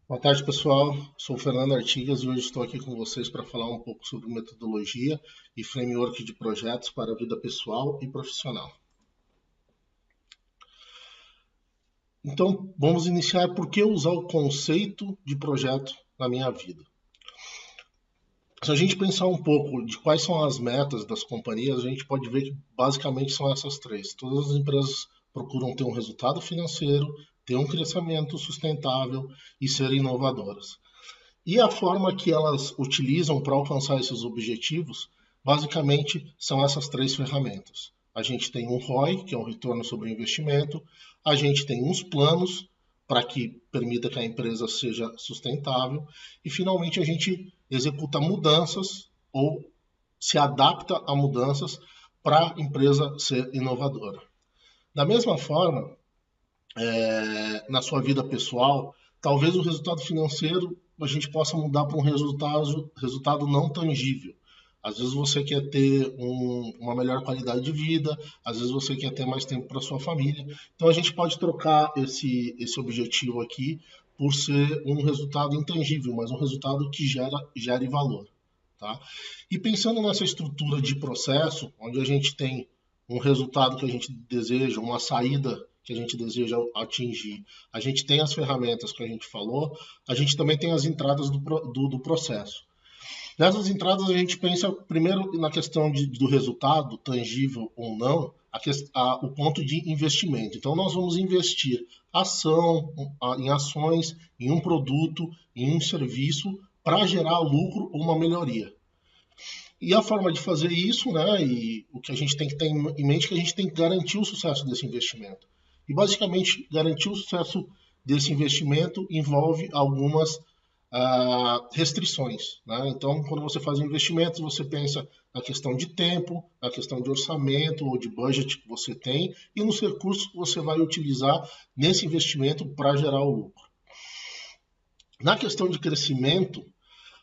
Boa tarde, pessoal. Sou o Fernando Artigas e hoje estou aqui com vocês para falar um pouco sobre metodologia e framework de projetos para a vida pessoal e profissional. Então, vamos iniciar por que usar o conceito de projeto na minha vida. Se a gente pensar um pouco de quais são as metas das companhias, a gente pode ver que basicamente são essas três. Todas as empresas procuram ter um resultado financeiro, ter um crescimento sustentável e ser inovadoras. E a forma que elas utilizam para alcançar esses objetivos, basicamente, são essas três ferramentas. A gente tem um ROI, que é um retorno sobre o investimento, a gente tem uns planos para que permita que a empresa seja sustentável, e finalmente a gente executa mudanças ou se adapta a mudanças para a empresa ser inovadora. Da mesma forma, na sua vida pessoal, talvez o resultado financeiro a gente possa mudar para um resultado não tangível. Às vezes você quer ter uma melhor qualidade de vida, às vezes você quer ter mais tempo para sua família. Então a gente pode trocar esse objetivo aqui por ser um resultado intangível, mas um resultado que gere valor. Tá? E pensando nessa estrutura de processo, onde a gente tem um resultado que a gente deseja, uma saída que a gente deseja atingir, a gente tem as ferramentas que a gente falou, a gente também tem as entradas do processo. Nessas entradas, a gente pensa primeiro na questão do resultado, tangível ou não, o ponto de investimento. Então, nós vamos investir em ações, em um produto, em um serviço, para gerar lucro ou uma melhoria. E a forma de fazer isso, né, e o que a gente tem que ter em mente é que a gente tem que garantir o sucesso desse investimento. E basicamente, garantir o sucesso desse investimento envolve algumas restrições. Né? Então, quando você faz investimentos, você pensa na questão de tempo, na questão de orçamento ou de budget que você tem e nos recursos que você vai utilizar nesse investimento para gerar o lucro. Na questão de crescimento,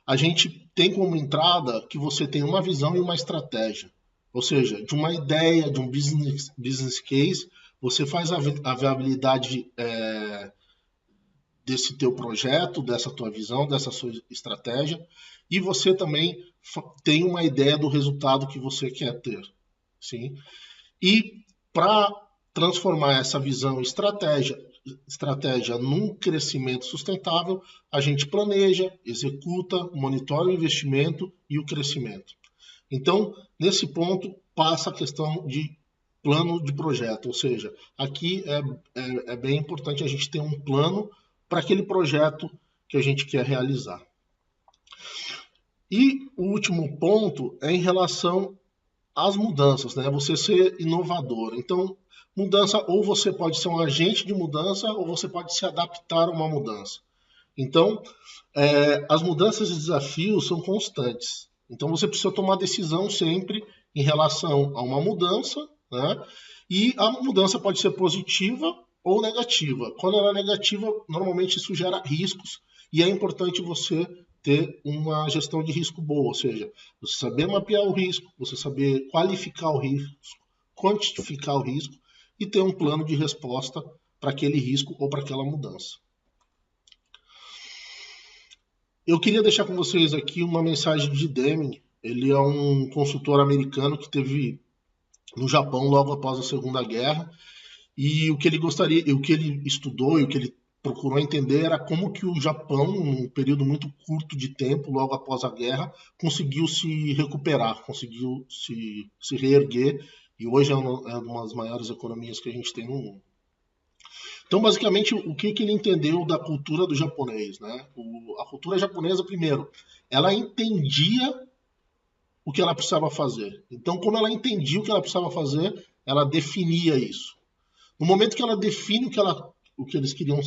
a gente tem como entrada que você tem uma visão e uma estratégia. Ou seja, de uma ideia, de um business case, você faz a viabilidade desse teu projeto, dessa tua visão, dessa sua estratégia, e você também tem uma ideia do resultado que você quer ter. Sim? E para transformar essa visão e estratégia num crescimento sustentável, a gente planeja, executa, monitora o investimento e o crescimento. Então, nesse ponto, passa a questão de plano de projeto, ou seja, aqui é bem importante a gente ter um plano para aquele projeto que a gente quer realizar. E o último ponto é em relação às mudanças, né? Você ser inovador. Então, mudança, ou você pode ser um agente de mudança, ou você pode se adaptar a uma mudança. Então, as mudanças e desafios são constantes. Então, você precisa tomar decisão sempre em relação a uma mudança, né? E a mudança pode ser positiva ou negativa. Quando ela é negativa, normalmente isso gera riscos e é importante você ter uma gestão de risco boa, ou seja, você saber mapear o risco, você saber qualificar o risco, quantificar o risco e ter um plano de resposta para aquele risco ou para aquela mudança. Eu queria deixar com vocês aqui uma mensagem de Deming. Ele é um consultor americano que teve no Japão logo após a Segunda Guerra. E o que ele gostaria, o que ele estudou e o que ele procurou entender era como que o Japão, num período muito curto de tempo, logo após a guerra, conseguiu se recuperar, conseguiu se reerguer, e hoje é uma das maiores economias que a gente tem no mundo. Então, basicamente, o que ele entendeu da cultura do japonês? Né? A cultura japonesa, primeiro, ela entendia o que ela precisava fazer. Então, como ela entendia o que ela precisava fazer, ela definia isso. No momento que ela define o que eles queriam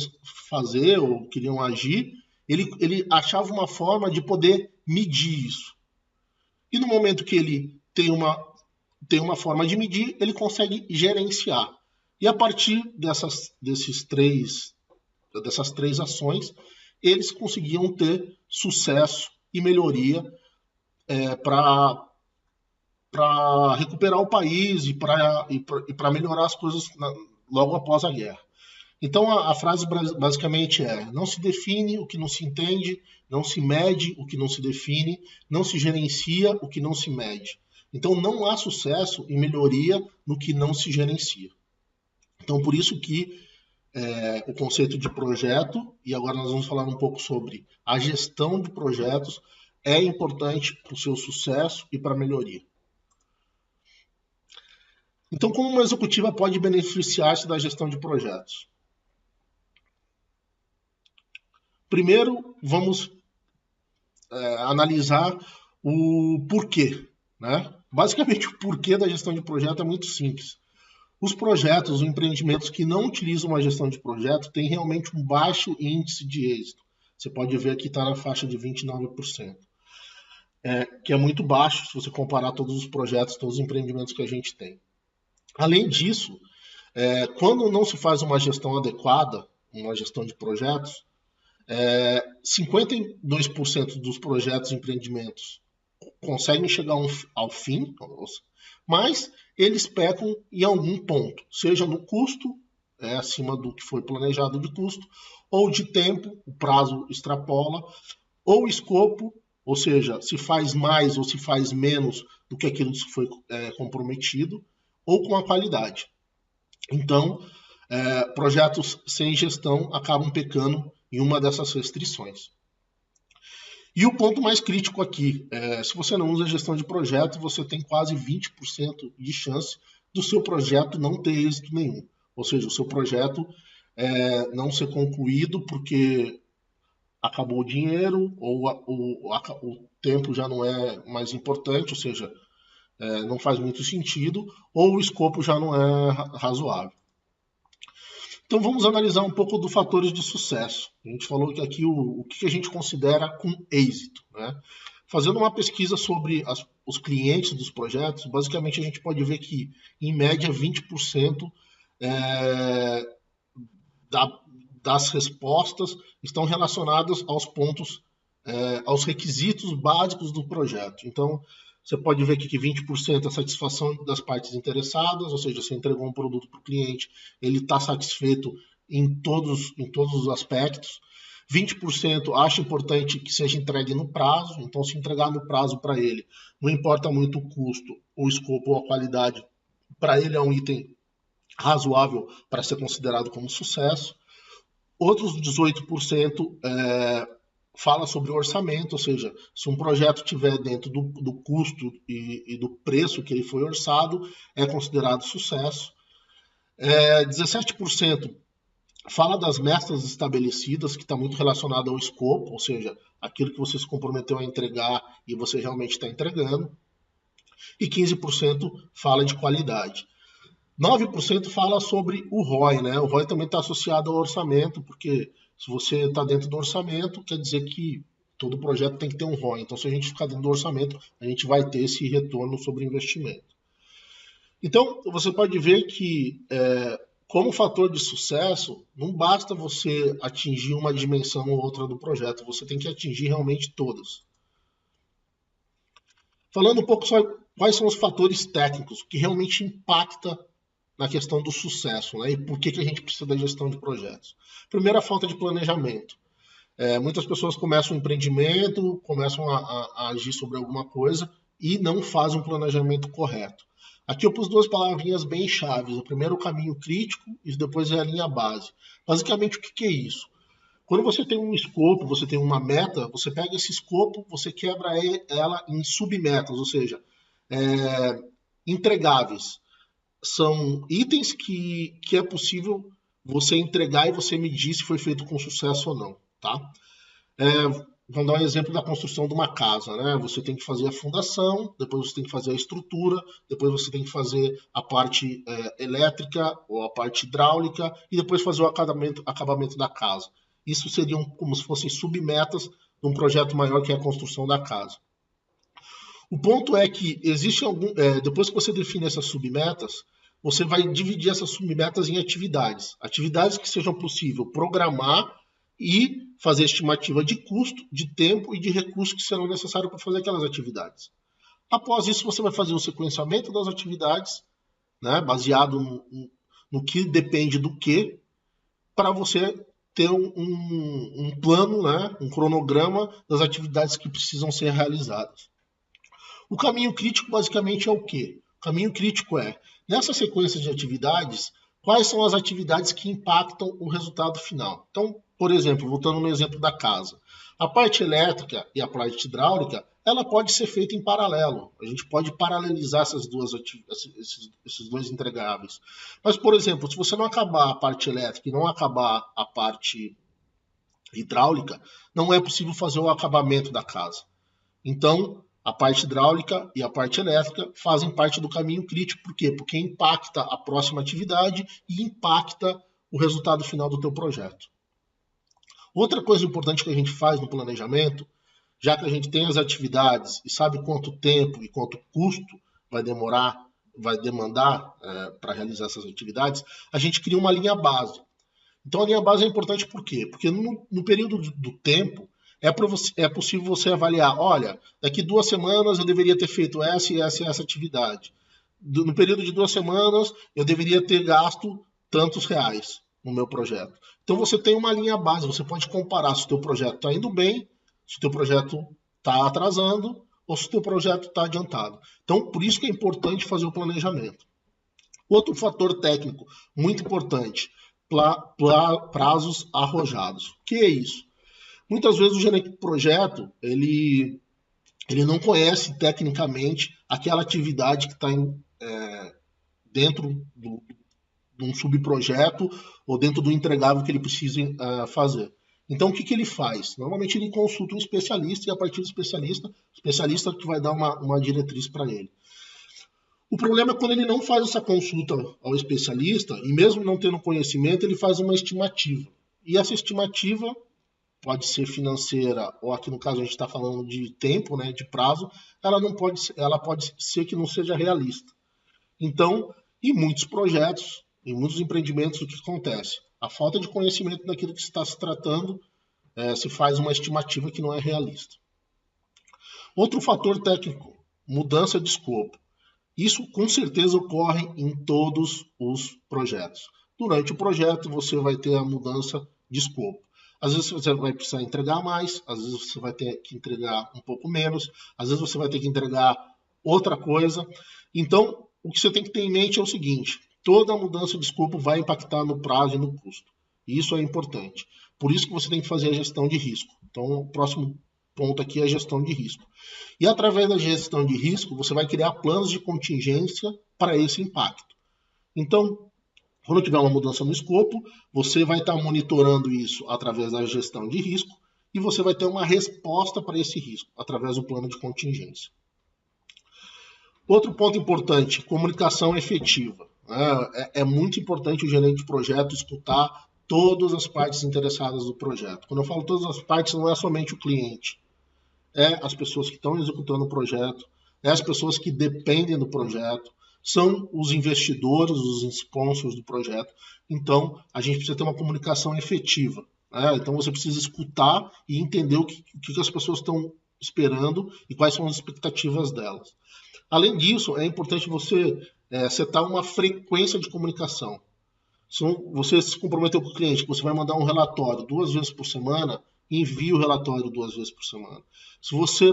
fazer ou queriam agir, ele achava uma forma de poder medir isso. E no momento que ele tem uma forma de medir, ele consegue gerenciar. E a partir dessas três ações, eles conseguiam ter sucesso e melhoria para recuperar o país e para melhorar as coisas logo após a guerra. Então a frase basicamente é: não se define o que não se entende, não se mede o que não se define, não se gerencia o que não se mede. Então não há sucesso e melhoria no que não se gerencia. Então por isso que o conceito de projeto, e agora nós vamos falar um pouco sobre a gestão de projetos, é importante para o seu sucesso e para a melhoria. Então, como uma executiva pode beneficiar-se da gestão de projetos? Primeiro, vamos analisar o porquê, né? Basicamente, o porquê da gestão de projeto é muito simples. Os projetos, os empreendimentos que não utilizam uma gestão de projeto têm realmente um baixo índice de êxito. Você pode ver aqui está na faixa de 29%, que é muito baixo se você comparar todos os projetos, todos os empreendimentos que a gente tem. Além disso, quando não se faz uma gestão adequada, uma gestão de projetos, 52% dos projetos e empreendimentos conseguem chegar ao fim, mas eles pecam em algum ponto, seja no custo, acima do que foi planejado de custo, ou de tempo, o prazo extrapola, ou escopo, ou seja, se faz mais ou se faz menos do que aquilo que foi comprometido, ou com a qualidade. Então, projetos sem gestão acabam pecando em uma dessas restrições. E o ponto mais crítico aqui, se você não usa gestão de projeto, você tem quase 20% de chance do seu projeto não ter êxito nenhum. Ou seja, o seu projeto não ser concluído porque acabou o dinheiro ou o tempo já não é mais importante, ou seja, não faz muito sentido, ou o escopo já não é razoável. Então vamos analisar um pouco dos fatores de sucesso. A gente falou que aqui o que a gente considera com êxito, né? Fazendo uma pesquisa sobre os clientes dos projetos, basicamente a gente pode ver que, em média, 20% das respostas estão relacionadas aos pontos, aos requisitos básicos do projeto. Então, você pode ver aqui que 20% é a satisfação das partes interessadas, ou seja, você entregou um produto para o cliente, ele está satisfeito em todos os aspectos. 20% acha importante que seja entregue no prazo, então se entregar no prazo para ele, não importa muito o custo, o escopo ou a qualidade, para ele é um item razoável para ser considerado como sucesso. Outros 18% fala sobre o orçamento, ou seja, se um projeto estiver dentro do custo e do preço que ele foi orçado, é considerado sucesso. 17% fala das metas estabelecidas, que está muito relacionado ao escopo, ou seja, aquilo que você se comprometeu a entregar e você realmente está entregando. E 15% fala de qualidade. 9% fala sobre o ROI, né? O ROI também está associado ao orçamento, porque se você está dentro do orçamento, quer dizer que todo projeto tem que ter um ROI. Então, se a gente ficar dentro do orçamento, a gente vai ter esse retorno sobre investimento. Então, você pode ver que, como fator de sucesso, não basta você atingir uma dimensão ou outra do projeto, você tem que atingir realmente todas. Falando um pouco sobre quais são os fatores técnicos que realmente impactam na questão do sucesso, né? E por que a gente precisa da gestão de projetos. Primeiro, a falta de planejamento. Muitas pessoas começam um empreendimento, começam a agir sobre alguma coisa e não fazem um planejamento correto. Aqui eu pus duas palavrinhas bem chaves. O primeiro, o caminho crítico, e depois é a linha base. Basicamente, o que é isso? Quando você tem um escopo, você tem uma meta, você pega esse escopo, você quebra ela em submetas, ou seja, entregáveis. São itens que é possível você entregar e você medir se foi feito com sucesso ou não, tá? Vamos dar um exemplo da construção de uma casa, né? Você tem que fazer a fundação, depois você tem que fazer a estrutura, depois você tem que fazer a parte elétrica ou a parte hidráulica e depois fazer o acabamento da casa. Isso seriam como se fossem submetas de um projeto maior que é a construção da casa. O ponto é que existe depois que você define essas submetas, você vai dividir essas submetas em atividades. Atividades que sejam possível programar e fazer estimativa de custo, de tempo e de recursos que serão necessários para fazer aquelas atividades. Após isso, você vai fazer o sequenciamento das atividades, né, baseado no que depende do que, para você ter um plano, né, um cronograma das atividades que precisam ser realizadas. O caminho crítico basicamente é o quê? O caminho crítico é, nessa sequência de atividades, quais são as atividades que impactam o resultado final. Então, por exemplo, voltando no exemplo da casa, a parte elétrica e a parte hidráulica, ela pode ser feita em paralelo. A gente pode paralelizar esses dois entregáveis. Mas, por exemplo, se você não acabar a parte elétrica e não acabar a parte hidráulica, não é possível fazer o acabamento da casa. Então, a parte hidráulica e a parte elétrica fazem parte do caminho crítico. Por quê? Porque impacta a próxima atividade e impacta o resultado final do teu projeto. Outra coisa importante que a gente faz no planejamento, já que a gente tem as atividades e sabe quanto tempo e quanto custo vai demandar para realizar essas atividades, a gente cria uma linha base. Então a linha base é importante por quê? Porque no período do tempo é possível você avaliar, olha, daqui 2 semanas eu deveria ter feito essa e essa atividade. No período de 2 semanas eu deveria ter gasto tantos reais no meu projeto. Então você tem uma linha base, você pode comparar se o teu projeto está indo bem, se o teu projeto está atrasando ou se o teu projeto está adiantado. Então por isso que é importante fazer o planejamento. Outro fator técnico muito importante, prazos arrojados. O que é isso? Muitas vezes o gerente de projeto, ele não conhece tecnicamente aquela atividade que está dentro de um subprojeto ou dentro do entregável que ele precisa fazer. Então, o que ele faz? Normalmente ele consulta um especialista e a partir do especialista que vai dar uma diretriz para ele. O problema é quando ele não faz essa consulta ao especialista e mesmo não tendo conhecimento, ele faz uma estimativa. E essa estimativa pode ser financeira, ou aqui no caso a gente está falando de tempo, né, de prazo, ela pode ser que não seja realista. Então, em muitos projetos, em muitos empreendimentos, o que acontece? A falta de conhecimento daquilo que se está se tratando, se faz uma estimativa que não é realista. Outro fator técnico, mudança de escopo. Isso com certeza ocorre em todos os projetos. Durante o projeto você vai ter a mudança de escopo. Às vezes você vai precisar entregar mais, às vezes você vai ter que entregar um pouco menos, às vezes você vai ter que entregar outra coisa. Então, o que você tem que ter em mente é o seguinte, toda mudança de escopo vai impactar no prazo e no custo. E isso é importante. Por isso que você tem que fazer a gestão de risco. Então, o próximo ponto aqui é a gestão de risco. E através da gestão de risco, você vai criar planos de contingência para esse impacto. Então, quando tiver uma mudança no escopo, você vai estar monitorando isso através da gestão de risco e você vai ter uma resposta para esse risco através do plano de contingência. Outro ponto importante, comunicação efetiva. É muito importante o gerente de projeto escutar todas as partes interessadas do projeto. Quando eu falo todas as partes, não é somente o cliente. É as pessoas que estão executando o projeto, é as pessoas que dependem do projeto, são os investidores, os sponsors do projeto. Então, a gente precisa ter uma comunicação efetiva. Então, você precisa escutar e entender o que as pessoas estão esperando e quais são as expectativas delas. Além disso, é importante você setar uma frequência de comunicação. Se você se comprometeu com o cliente que você vai mandar um relatório 2 vezes por semana, envie o relatório 2 vezes por semana. Se você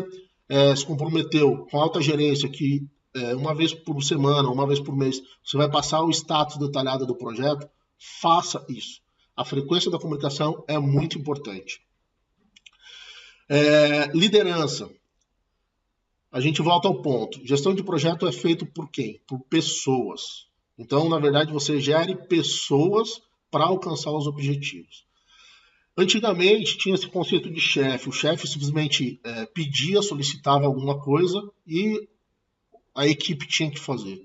se comprometeu com a alta gerência que 1 vez por semana, 1 vez por mês, você vai passar o status detalhado do projeto, faça isso. A frequência da comunicação é muito importante. Liderança. A gente volta ao ponto. Gestão de projeto é feito por quem? Por pessoas. Então, na verdade, você gere pessoas para alcançar os objetivos. Antigamente, tinha esse conceito de chefe. O chefe simplesmente pedia, solicitava alguma coisa e a equipe tinha que fazer.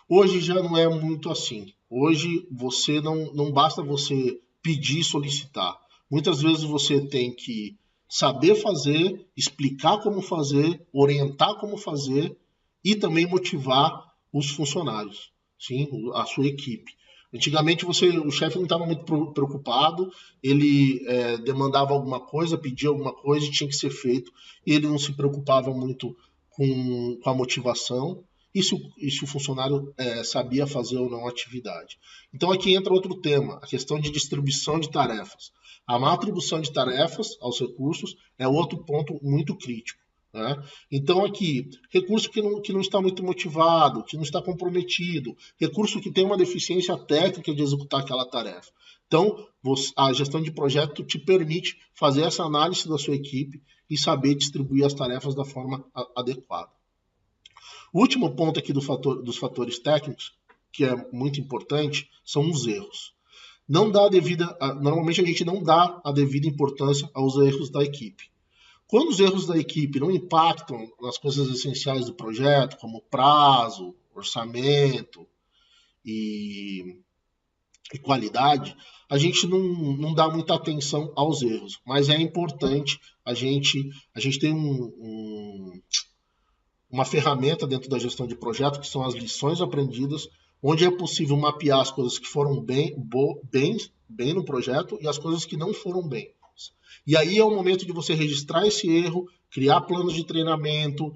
Hoje já não é muito assim. Hoje você não basta você pedir e solicitar. Muitas vezes você tem que saber fazer, explicar como fazer, orientar como fazer e também motivar os funcionários, sim, a sua equipe. Antigamente o chefe não estava muito preocupado, ele demandava alguma coisa, pedia alguma coisa e tinha que ser feito. Ele não se preocupava muito com a motivação e se o funcionário sabia fazer ou não a atividade. Então aqui entra outro tema, a questão de distribuição de tarefas. A má atribuição de tarefas aos recursos é outro ponto muito crítico. Né? Então aqui, recurso que não está muito motivado, que não está comprometido, recurso que tem uma deficiência técnica de executar aquela tarefa. Então, a gestão de projeto te permite fazer essa análise da sua equipe e saber distribuir as tarefas da forma adequada. O último ponto aqui dos fatores técnicos, que é muito importante, são os erros. Normalmente a gente não dá a devida importância aos erros da equipe. Quando os erros da equipe não impactam nas coisas essenciais do projeto, como prazo, orçamento e qualidade, a gente não dá muita atenção aos erros. Mas é importante a gente ter uma ferramenta dentro da gestão de projeto, que são as lições aprendidas, onde é possível mapear as coisas que foram bem no projeto e as coisas que não foram bem. E aí é o momento de você registrar esse erro, criar planos de treinamento,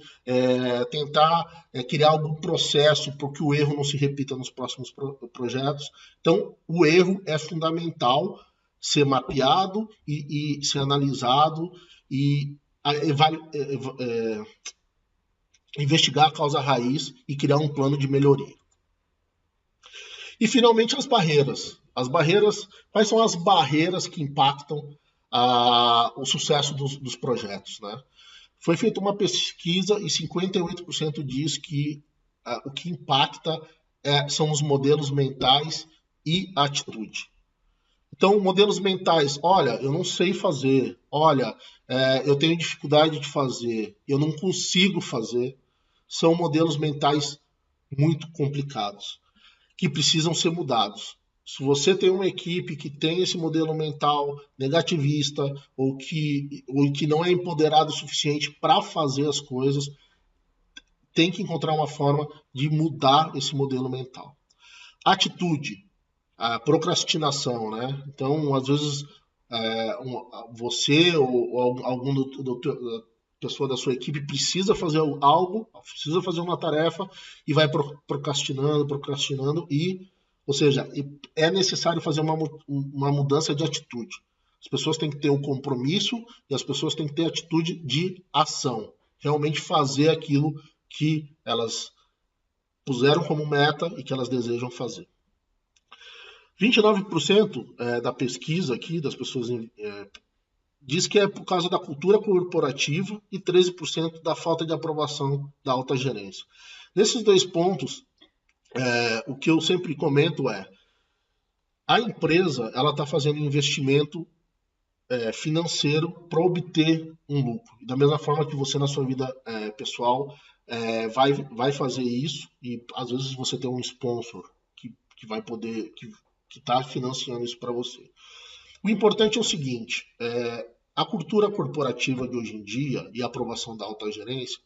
tentar criar algum processo para que o erro não se repita nos próximos projetos. Então, o erro é fundamental ser mapeado e ser analisado e investigar a causa raiz e criar um plano de melhoria. E, finalmente, as barreiras. Quais são as barreiras que impactam o sucesso dos projetos, né? Foi feita uma pesquisa e 58% diz que o que impacta são os modelos mentais e a atitude. Então, modelos mentais, olha, eu não sei fazer, olha, eu tenho dificuldade de fazer, eu não consigo fazer, são modelos mentais muito complicados, que precisam ser mudados. Se você tem uma equipe que tem esse modelo mental negativista ou que não é empoderado o suficiente para fazer as coisas, tem que encontrar uma forma de mudar esse modelo mental. Atitude, a procrastinação, né? Então, às vezes, você ou algum pessoa da sua equipe precisa fazer algo, precisa fazer uma tarefa e vai procrastinando ou seja, é necessário fazer uma mudança de atitude. As pessoas têm que ter um compromisso e as pessoas têm que ter atitude de ação. Realmente fazer aquilo que elas puseram como meta e que elas desejam fazer. 29% da pesquisa aqui das pessoas diz que é por causa da cultura corporativa e 13% da falta de aprovação da alta gerência. Nesses dois pontos, o que eu sempre comento a empresa ela está fazendo investimento financeiro para obter um lucro. Da mesma forma que você na sua vida pessoal vai fazer isso e às vezes você tem um sponsor que vai poder, que está financiando isso para você. O importante é o seguinte, a cultura corporativa de hoje em dia e a aprovação da alta gerência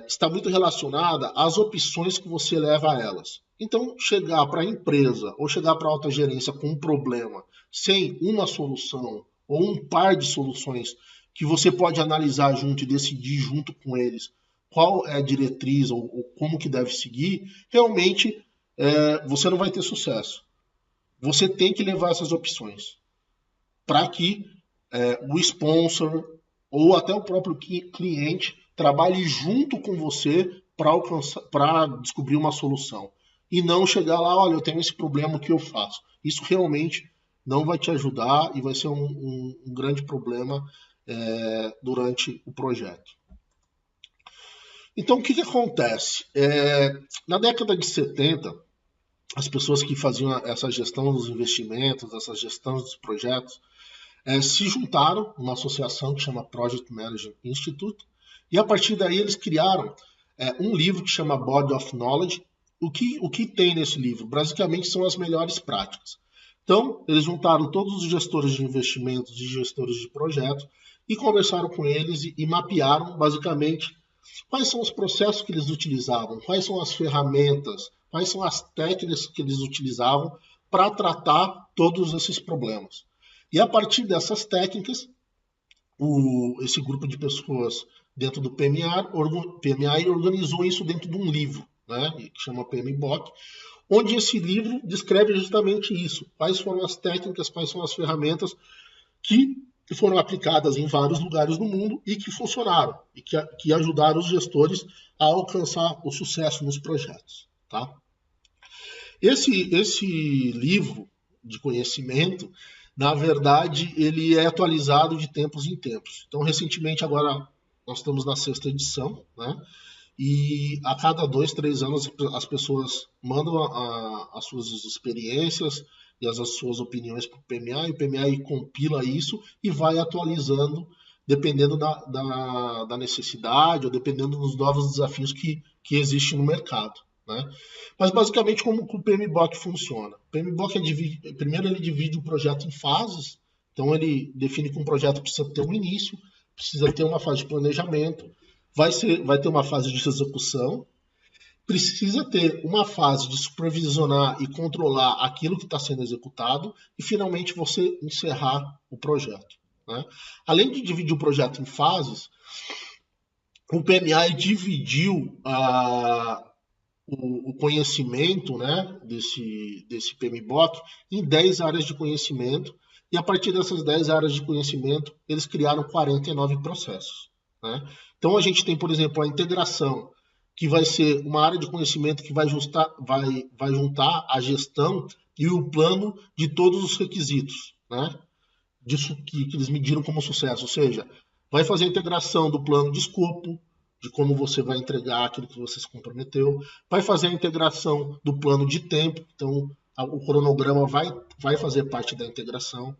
está muito relacionada às opções que você leva a elas. Então, chegar para a empresa ou chegar para a alta gerência com um problema sem uma solução ou um par de soluções que você pode analisar junto e decidir junto com eles qual é a diretriz ou como que deve seguir, realmente você não vai ter sucesso. Você tem que levar essas opções para que o sponsor ou até o próprio cliente trabalhe junto com você para descobrir uma solução. E não chegar lá, olha, eu tenho esse problema, o que eu faço? Isso realmente não vai te ajudar e vai ser um grande problema durante o projeto. Então, o que acontece? Na década de 70, as pessoas que faziam essa gestão dos investimentos, essa gestão dos projetos, se juntaram numa associação que chama Project Management Institute, e a partir daí eles criaram um livro que chama Body of Knowledge. O que tem nesse livro? Basicamente são as melhores práticas. Então, eles juntaram todos os gestores de investimentos e gestores de projetos e conversaram com eles e mapearam, basicamente, quais são os processos que eles utilizavam, quais são as ferramentas, quais são as técnicas que eles utilizavam para tratar todos esses problemas. E a partir dessas técnicas, esse grupo de pessoas dentro do PMI e organizou isso dentro de um livro, né, que chama PMBOK, onde esse livro descreve justamente isso, quais foram as técnicas, quais são as ferramentas que foram aplicadas em vários lugares do mundo e que funcionaram, e que ajudaram os gestores a alcançar o sucesso nos projetos. Tá? Esse livro de conhecimento, na verdade, ele é atualizado de tempos em tempos. Então, recentemente, agora, nós estamos na 6ª edição, né? E a cada 2, 3 anos as pessoas mandam as suas experiências e as suas opiniões para o PMI, o PMI compila isso e vai atualizando dependendo da necessidade ou dependendo dos novos desafios que existem no mercado. Né? Mas basicamente como o PMBOK funciona? O PMBOK primeiro ele divide o projeto em fases, então ele define que um projeto precisa ter um início, precisa ter uma fase de planejamento, vai ter uma fase de execução, precisa ter uma fase de supervisionar e controlar aquilo que está sendo executado e, finalmente, você encerrar o projeto. Né? Além de dividir o projeto em fases, o PMI dividiu o conhecimento, né, desse PMBOK em 10 áreas de conhecimento e, a partir dessas 10 áreas de conhecimento, eles criaram 49 processos. Né? Então, a gente tem, por exemplo, a integração, que vai ser uma área de conhecimento que vai juntar a gestão e o plano de todos os requisitos, né? Disso que eles mediram como sucesso. Ou seja, vai fazer a integração do plano de escopo, de como você vai entregar aquilo que você se comprometeu, vai fazer a integração do plano de tempo, então o cronograma vai fazer parte da integração.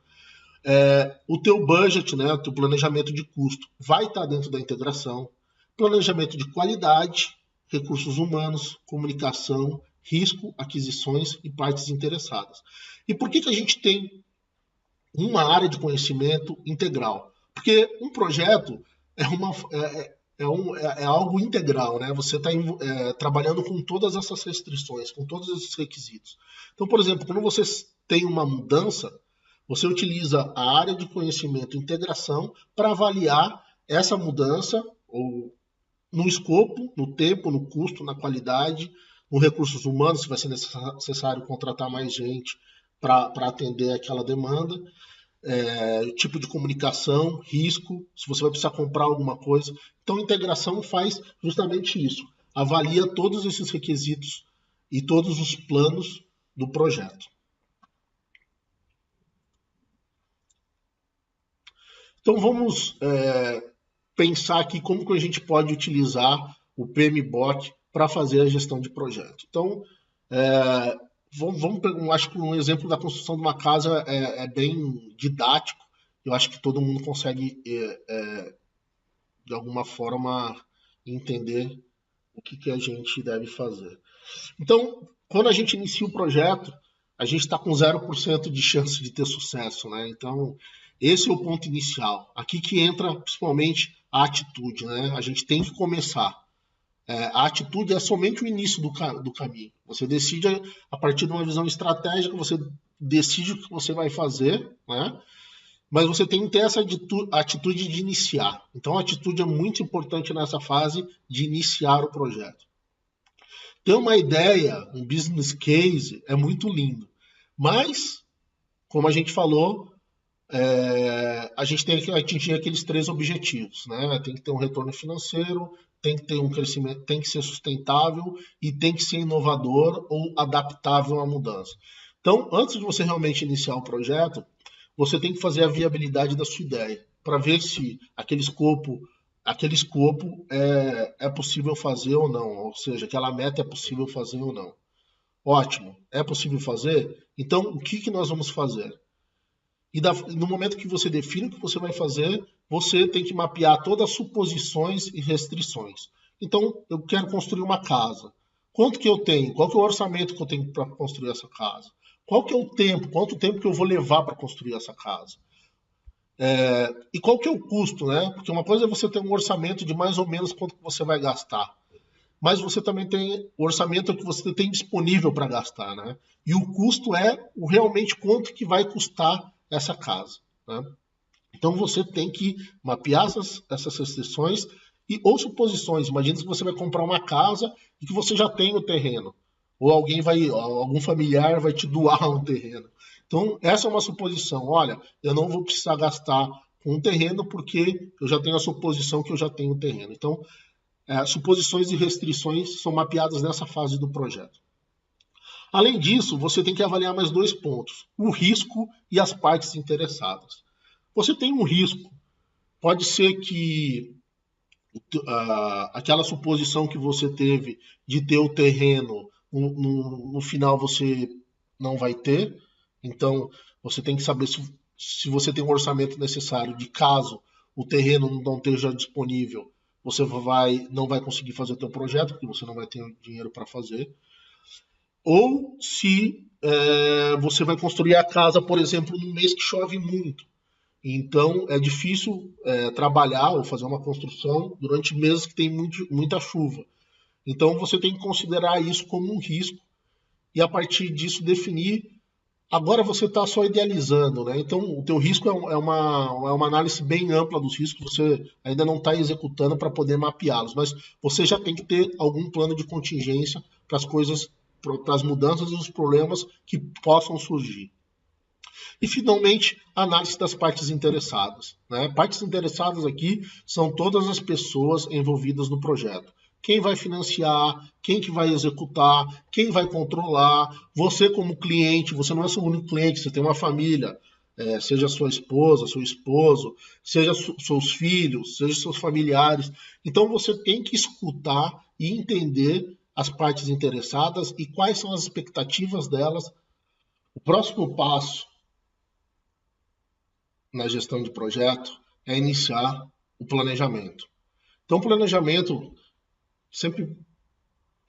O teu budget, né, o teu planejamento de custo vai estar dentro da integração, planejamento de qualidade, recursos humanos, comunicação, risco, aquisições e partes interessadas. E por que a gente tem uma área de conhecimento integral? Porque um projeto é algo integral, né? Você está trabalhando com todas essas restrições, com todos esses requisitos. Então, por exemplo, quando você tem uma mudança, você utiliza a área de conhecimento integração para avaliar essa mudança ou no escopo, no tempo, no custo, na qualidade, nos recursos humanos, se vai ser necessário contratar mais gente para atender aquela demanda, tipo de comunicação, risco, se você vai precisar comprar alguma coisa. Então, a integração faz justamente isso, avalia todos esses requisitos e todos os planos do projeto. Então, vamos pensar aqui como que a gente pode utilizar o PMBOK para fazer a gestão de projeto. Então, acho que um exemplo da construção de uma casa é bem didático. Eu acho que todo mundo consegue, de alguma forma, entender o que a gente deve fazer. Então, quando a gente inicia o projeto, a gente está com 0% de chance de ter sucesso, né? Então, esse é o ponto inicial. Aqui que entra, principalmente, a atitude, né? A gente tem que começar. A atitude é somente o início do caminho. Você decide, a partir de uma visão estratégica, você decide o que você vai fazer, né? Mas você tem que ter essa atitude de iniciar. Então, a atitude é muito importante nessa fase de iniciar o projeto. Ter uma ideia, um business case, é muito lindo. Mas, como a gente falou, a gente tem que atingir aqueles 3 objetivos, né? Tem que ter um retorno financeiro, tem que ter um crescimento, tem que ser sustentável e tem que ser inovador ou adaptável à mudança. Então, antes de você realmente iniciar o projeto, você tem que fazer a viabilidade da sua ideia, para ver se aquele escopo é possível fazer ou não, ou seja, aquela meta é possível fazer ou não. Ótimo, é possível fazer? Então, o que nós vamos fazer? E no momento que você define o que você vai fazer, você tem que mapear todas as suposições e restrições. Então, eu quero construir uma casa. Quanto que eu tenho? Qual que é o orçamento que eu tenho para construir essa casa? Qual que é o tempo? Quanto tempo que eu vou levar para construir essa casa? E qual que é o custo, né? Porque uma coisa é você ter um orçamento de mais ou menos quanto que você vai gastar. Mas você também tem o orçamento que você tem disponível para gastar, né? E o custo é realmente quanto que vai custar essa casa, né? Então você tem que mapear essas restrições ou suposições. Imagina que você vai comprar uma casa e que você já tem o terreno. Ou algum familiar vai te doar um terreno. Então, essa é uma suposição. Olha, eu não vou precisar gastar com um terreno porque eu já tenho a suposição que eu já tenho o terreno. Então, suposições e restrições são mapeadas nessa fase do projeto. Além disso, você tem que avaliar mais 2 pontos: o risco e as partes interessadas. Você tem um risco. Pode ser que aquela suposição que você teve de ter o terreno, no final você não vai ter. Então, você tem que saber se você tem um orçamento necessário de caso o terreno não esteja disponível, você não vai conseguir fazer o seu projeto, porque você não vai ter dinheiro para fazer. Ou se você vai construir a casa, por exemplo, num mês que chove muito. Então, é difícil trabalhar ou fazer uma construção durante meses que tem muita chuva. Então, você tem que considerar isso como um risco e, a partir disso, definir. Agora você está só idealizando, né? Então, o teu risco é uma análise bem ampla dos riscos, você ainda não está executando para poder mapeá-los, mas você já tem que ter algum plano de contingência para as coisas, para as mudanças e os problemas que possam surgir. E, finalmente, a análise das partes interessadas, né? Partes interessadas aqui são todas as pessoas envolvidas no projeto. Quem vai financiar, quem que vai executar, quem vai controlar. Você como cliente, você não é seu único cliente, você tem uma família, seja sua esposa, seu esposo, seja seus filhos, seja seus familiares. Então você tem que escutar e entender as partes interessadas e quais são as expectativas delas. O próximo passo na gestão de projeto é iniciar o planejamento. Então, o planejamento, sempre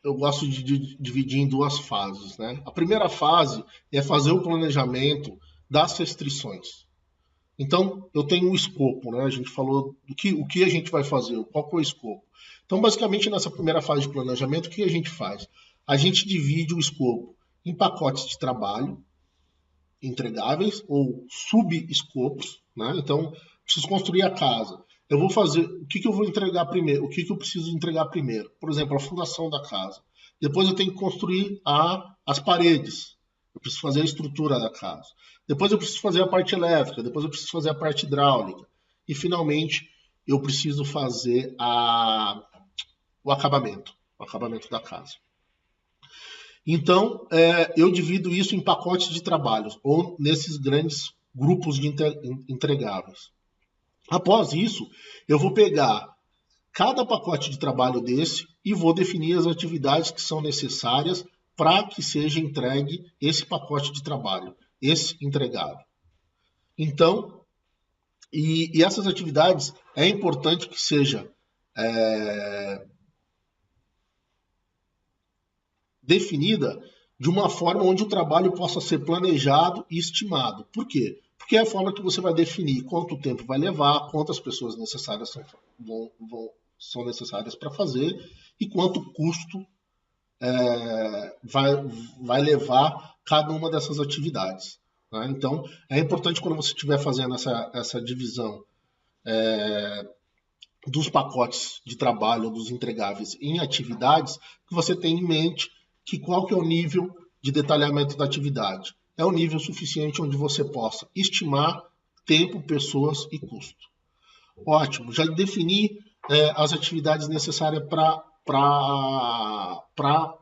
eu gosto de dividir em 2 fases, né? A primeira fase é fazer o planejamento das restrições. Então, eu tenho um escopo, né? A gente falou o que a gente vai fazer, qual que é o escopo. Então, basicamente, nessa primeira fase de planejamento, o que a gente faz? A gente divide o escopo em pacotes de trabalho, entregáveis ou subescopos, né? Então, preciso construir a casa. Eu vou fazer, o que eu vou entregar primeiro? O que eu preciso entregar primeiro? Por exemplo, a fundação da casa. Depois eu tenho que construir as paredes. Eu preciso fazer a estrutura da casa. Depois eu preciso fazer a parte elétrica. Depois eu preciso fazer a parte hidráulica. E, finalmente, eu preciso fazer o acabamento da casa. Então, eu divido isso em pacotes de trabalhos, ou nesses grandes grupos de entregáveis. Após isso, eu vou pegar cada pacote de trabalho desse e vou definir as atividades que são necessárias para que seja entregue esse pacote de trabalho, esse entregável. Então, e essas atividades é importante que seja definida de uma forma onde o trabalho possa ser planejado e estimado. Por quê? Porque é a forma que você vai definir quanto tempo vai levar, quantas pessoas necessárias são necessárias para fazer e quanto custo vai levar cada uma dessas atividades. Né? Então, é importante quando você estiver fazendo essa divisão dos pacotes de trabalho, dos entregáveis em atividades, que você tenha em mente que qual que é o nível de detalhamento da atividade. É o nível suficiente onde você possa estimar tempo, pessoas e custo. Ótimo, já defini as atividades necessárias para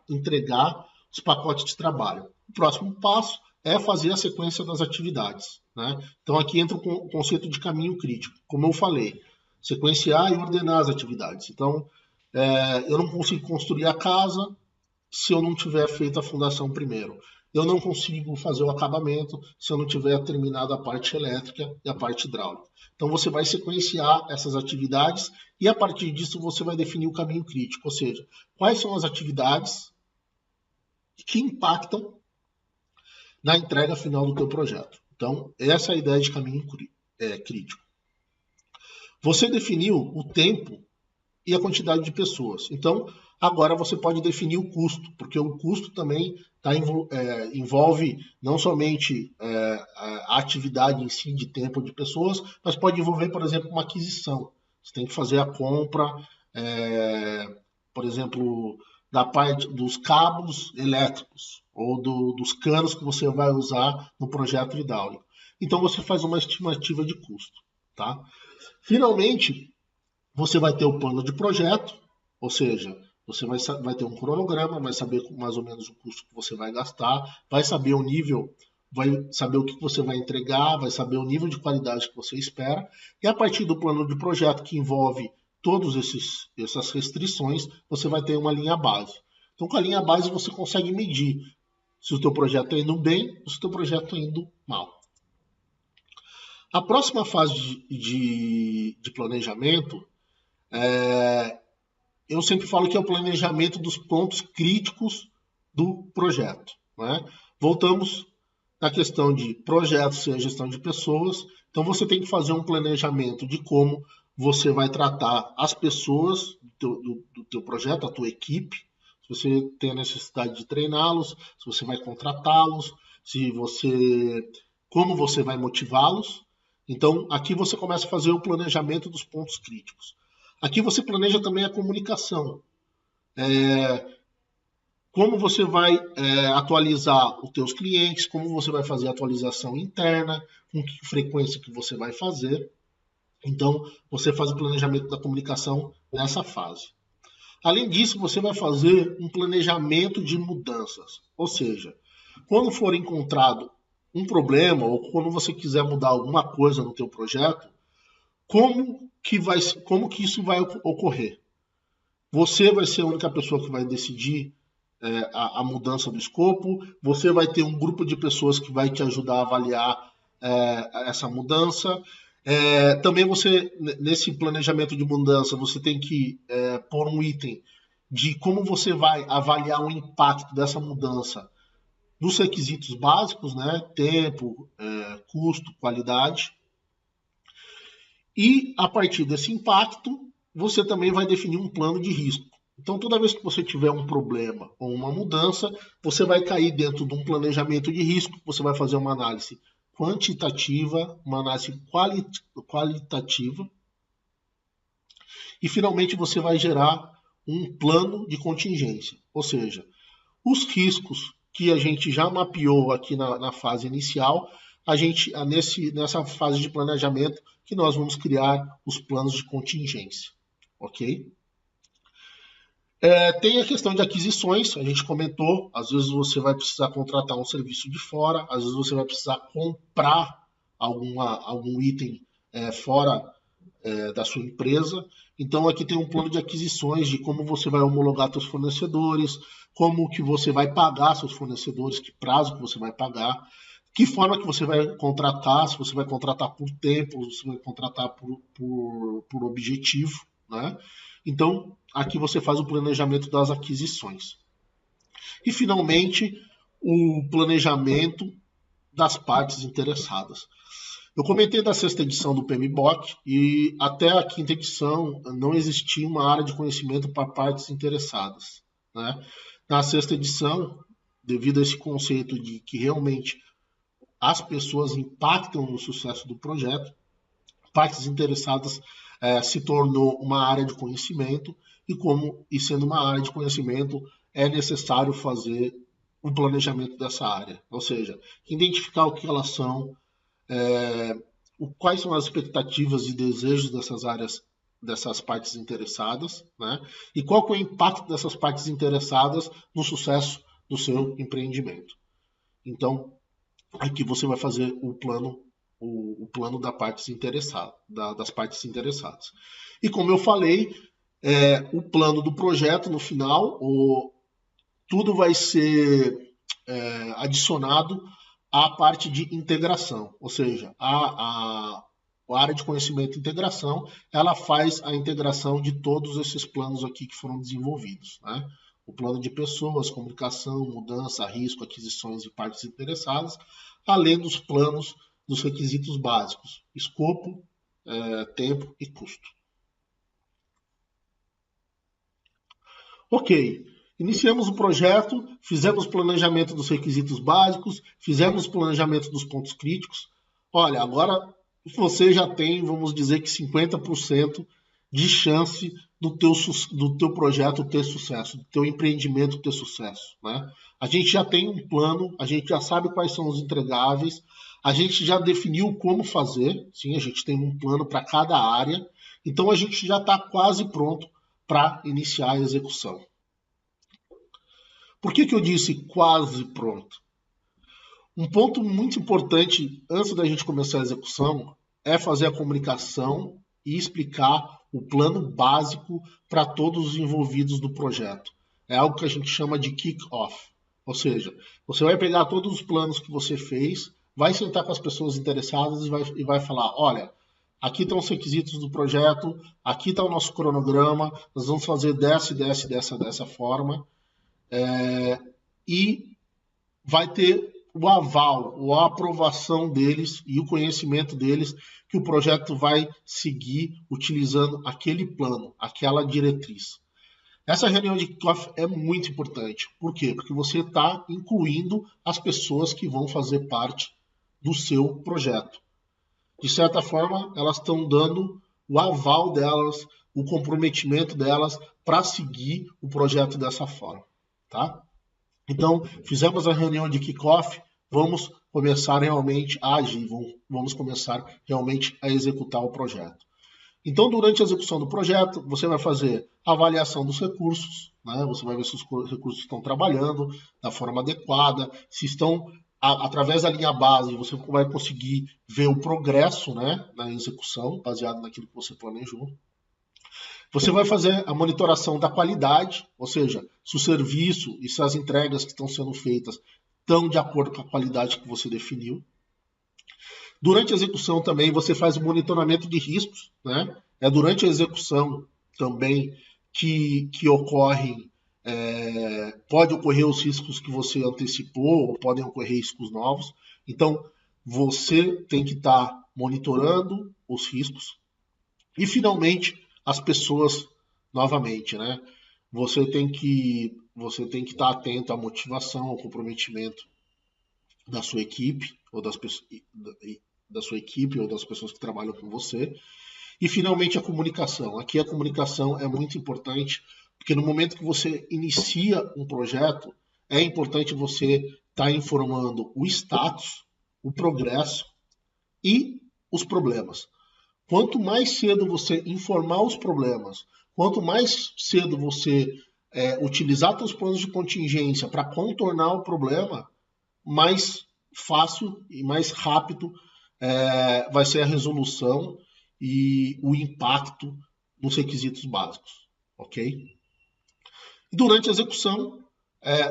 entregar os pacotes de trabalho. O próximo passo é fazer a sequência das atividades. Né? Então aqui entra o conceito de caminho crítico. Como eu falei, sequenciar e ordenar as atividades. Então, eu não consigo construir a casa se eu não tiver feito a fundação primeiro. Eu não consigo fazer o acabamento se eu não tiver terminado a parte elétrica e a parte hidráulica. Então você vai sequenciar essas atividades e a partir disso você vai definir o caminho crítico, ou seja, quais são as atividades que impactam na entrega final do teu projeto. Então essa é a ideia de caminho crítico. Você definiu o tempo e a quantidade de pessoas. Então, agora você pode definir o custo, porque o custo também envolve não somente a atividade em si de tempo de pessoas, mas pode envolver, por exemplo, uma aquisição. Você tem que fazer a compra por exemplo, da parte dos cabos elétricos ou dos canos que você vai usar no projeto hidráulico. Então você faz uma estimativa de custo, tá? Finalmente, você vai ter o plano de projeto, ou seja, você vai ter um cronograma, vai saber mais ou menos o custo que você vai gastar, vai saber o nível, vai saber o que você vai entregar, vai saber o nível de qualidade que você espera, e a partir do plano de projeto que envolve todas essas restrições, você vai ter uma linha base. Então, com a linha base, você consegue medir se o teu projeto está indo bem ou se o teu projeto está indo mal. A próxima fase de planejamento, eu sempre falo que é o planejamento dos pontos críticos do projeto, né? Voltamos na questão de projetos e a gestão de pessoas. Então, você tem que fazer um planejamento de como você vai tratar as pessoas do teu projeto, a tua equipe, se você tem a necessidade de treiná-los, se você vai contratá-los, como você vai motivá-los. Então, aqui você começa a fazer o planejamento dos pontos críticos. Aqui você planeja também a comunicação. Como você vai atualizar os teus clientes, como você vai fazer a atualização interna, com que frequência que você vai fazer. Então, você faz o planejamento da comunicação nessa fase. Além disso, você vai fazer um planejamento de mudanças. Ou seja, quando for encontrado um problema ou quando você quiser mudar alguma coisa no teu projeto, como que isso vai ocorrer? Você vai ser a única pessoa que vai decidir a mudança do escopo, você vai ter um grupo de pessoas que vai te ajudar a avaliar essa mudança. Também você, nesse planejamento de mudança, você tem que pôr um item de como você vai avaliar o impacto dessa mudança nos requisitos básicos, né? Tempo, custo, qualidade. E a partir desse impacto, você também vai definir um plano de risco. Então, toda vez que você tiver um problema ou uma mudança, você vai cair dentro de um planejamento de risco, você vai fazer uma análise quantitativa, uma análise qualitativa, e finalmente você vai gerar um plano de contingência, ou seja, os riscos que a gente já mapeou aqui na fase inicial, nessa fase de planejamento que nós vamos criar os planos de contingência, ok? Tem a questão de aquisições, a gente comentou, às vezes você vai precisar contratar um serviço de fora, às vezes você vai precisar comprar algum item fora da sua empresa. Então aqui tem um plano de aquisições de como você vai homologar seus fornecedores, como que você vai pagar seus fornecedores, que prazo que você vai pagar, que forma que você vai contratar, se você vai contratar por tempo, se você vai contratar por objetivo, né? Então, aqui você faz o planejamento das aquisições. E, finalmente, o planejamento das partes interessadas. Eu comentei da sexta edição do PMBOK e até a quinta edição não existia uma área de conhecimento para partes interessadas, né? Na sexta edição, devido a esse conceito de que realmente as pessoas impactam no sucesso do projeto, partes interessadas se tornou uma área de conhecimento e sendo uma área de conhecimento é necessário fazer o planejamento dessa área, ou seja, identificar o que elas são, quais são as expectativas e desejos dessas partes interessadas, né? E qual que é o impacto dessas partes interessadas no sucesso do seu empreendimento. Então, aqui você vai fazer o plano das partes interessadas. E como eu falei, o plano do projeto no final, tudo vai ser adicionado à parte de integração, ou seja, a área de conhecimento e integração, ela faz a integração de todos esses planos aqui que foram desenvolvidos, né? O plano de pessoas, comunicação, mudança, risco, aquisições e partes interessadas, além dos planos dos requisitos básicos, escopo, tempo e custo. Ok, iniciamos o projeto, fizemos o planejamento dos requisitos básicos, fizemos o planejamento dos pontos críticos. Olha, agora você já tem, vamos dizer que 50% de chance do teu projeto ter sucesso, do teu empreendimento ter sucesso, né? A gente já tem um plano, a gente já sabe quais são os entregáveis, a gente já definiu como fazer, sim, a gente tem um plano para cada área, então a gente já está quase pronto para iniciar a execução. Por que eu disse quase pronto? Um ponto muito importante antes da gente começar a execução é fazer a comunicação e explicar o plano básico para todos os envolvidos do projeto. É algo que a gente chama de kick-off. Ou seja, você vai pegar todos os planos que você fez, vai sentar com as pessoas interessadas e vai falar, olha, aqui estão os requisitos do projeto, aqui está o nosso cronograma, nós vamos fazer dessa forma, e vai ter o aval, ou a aprovação deles e o conhecimento deles que o projeto vai seguir utilizando aquele plano, aquela diretriz. Essa reunião de kickoff é muito importante. Por quê? Porque você está incluindo as pessoas que vão fazer parte do seu projeto. De certa forma, elas estão dando o aval delas, o comprometimento delas para seguir o projeto dessa forma, tá? Então, fizemos a reunião de kickoff, vamos começar realmente a agir, vamos começar realmente a executar o projeto. Então, durante a execução do projeto, você vai fazer a avaliação dos recursos, né? Você vai ver se os recursos estão trabalhando da forma adequada, se estão, através da linha base, você vai conseguir ver o progresso, né, na execução, baseado naquilo que você planejou. Você vai fazer a monitoração da qualidade, ou seja, se o serviço e se as entregas que estão sendo feitas estão de acordo com a qualidade que você definiu. Durante a execução também você faz o monitoramento de riscos, né? É durante a execução também que ocorrem, pode ocorrer os riscos que você antecipou, ou podem ocorrer riscos novos. Então, você tem que estar monitorando os riscos. E, finalmente, as pessoas, novamente, né? Você tem que estar atento à motivação, ao comprometimento da sua equipe, ou da sua equipe, ou das pessoas que trabalham com você. E, finalmente, a comunicação. Aqui a comunicação é muito importante, porque no momento que você inicia um projeto, é importante você estar informando o status, o progresso e os problemas. Quanto mais cedo você informar os problemas, quanto mais cedo você utilizar seus planos de contingência para contornar o problema, mais fácil e mais rápido vai ser a resolução e o impacto nos requisitos básicos, ok? E durante a execução,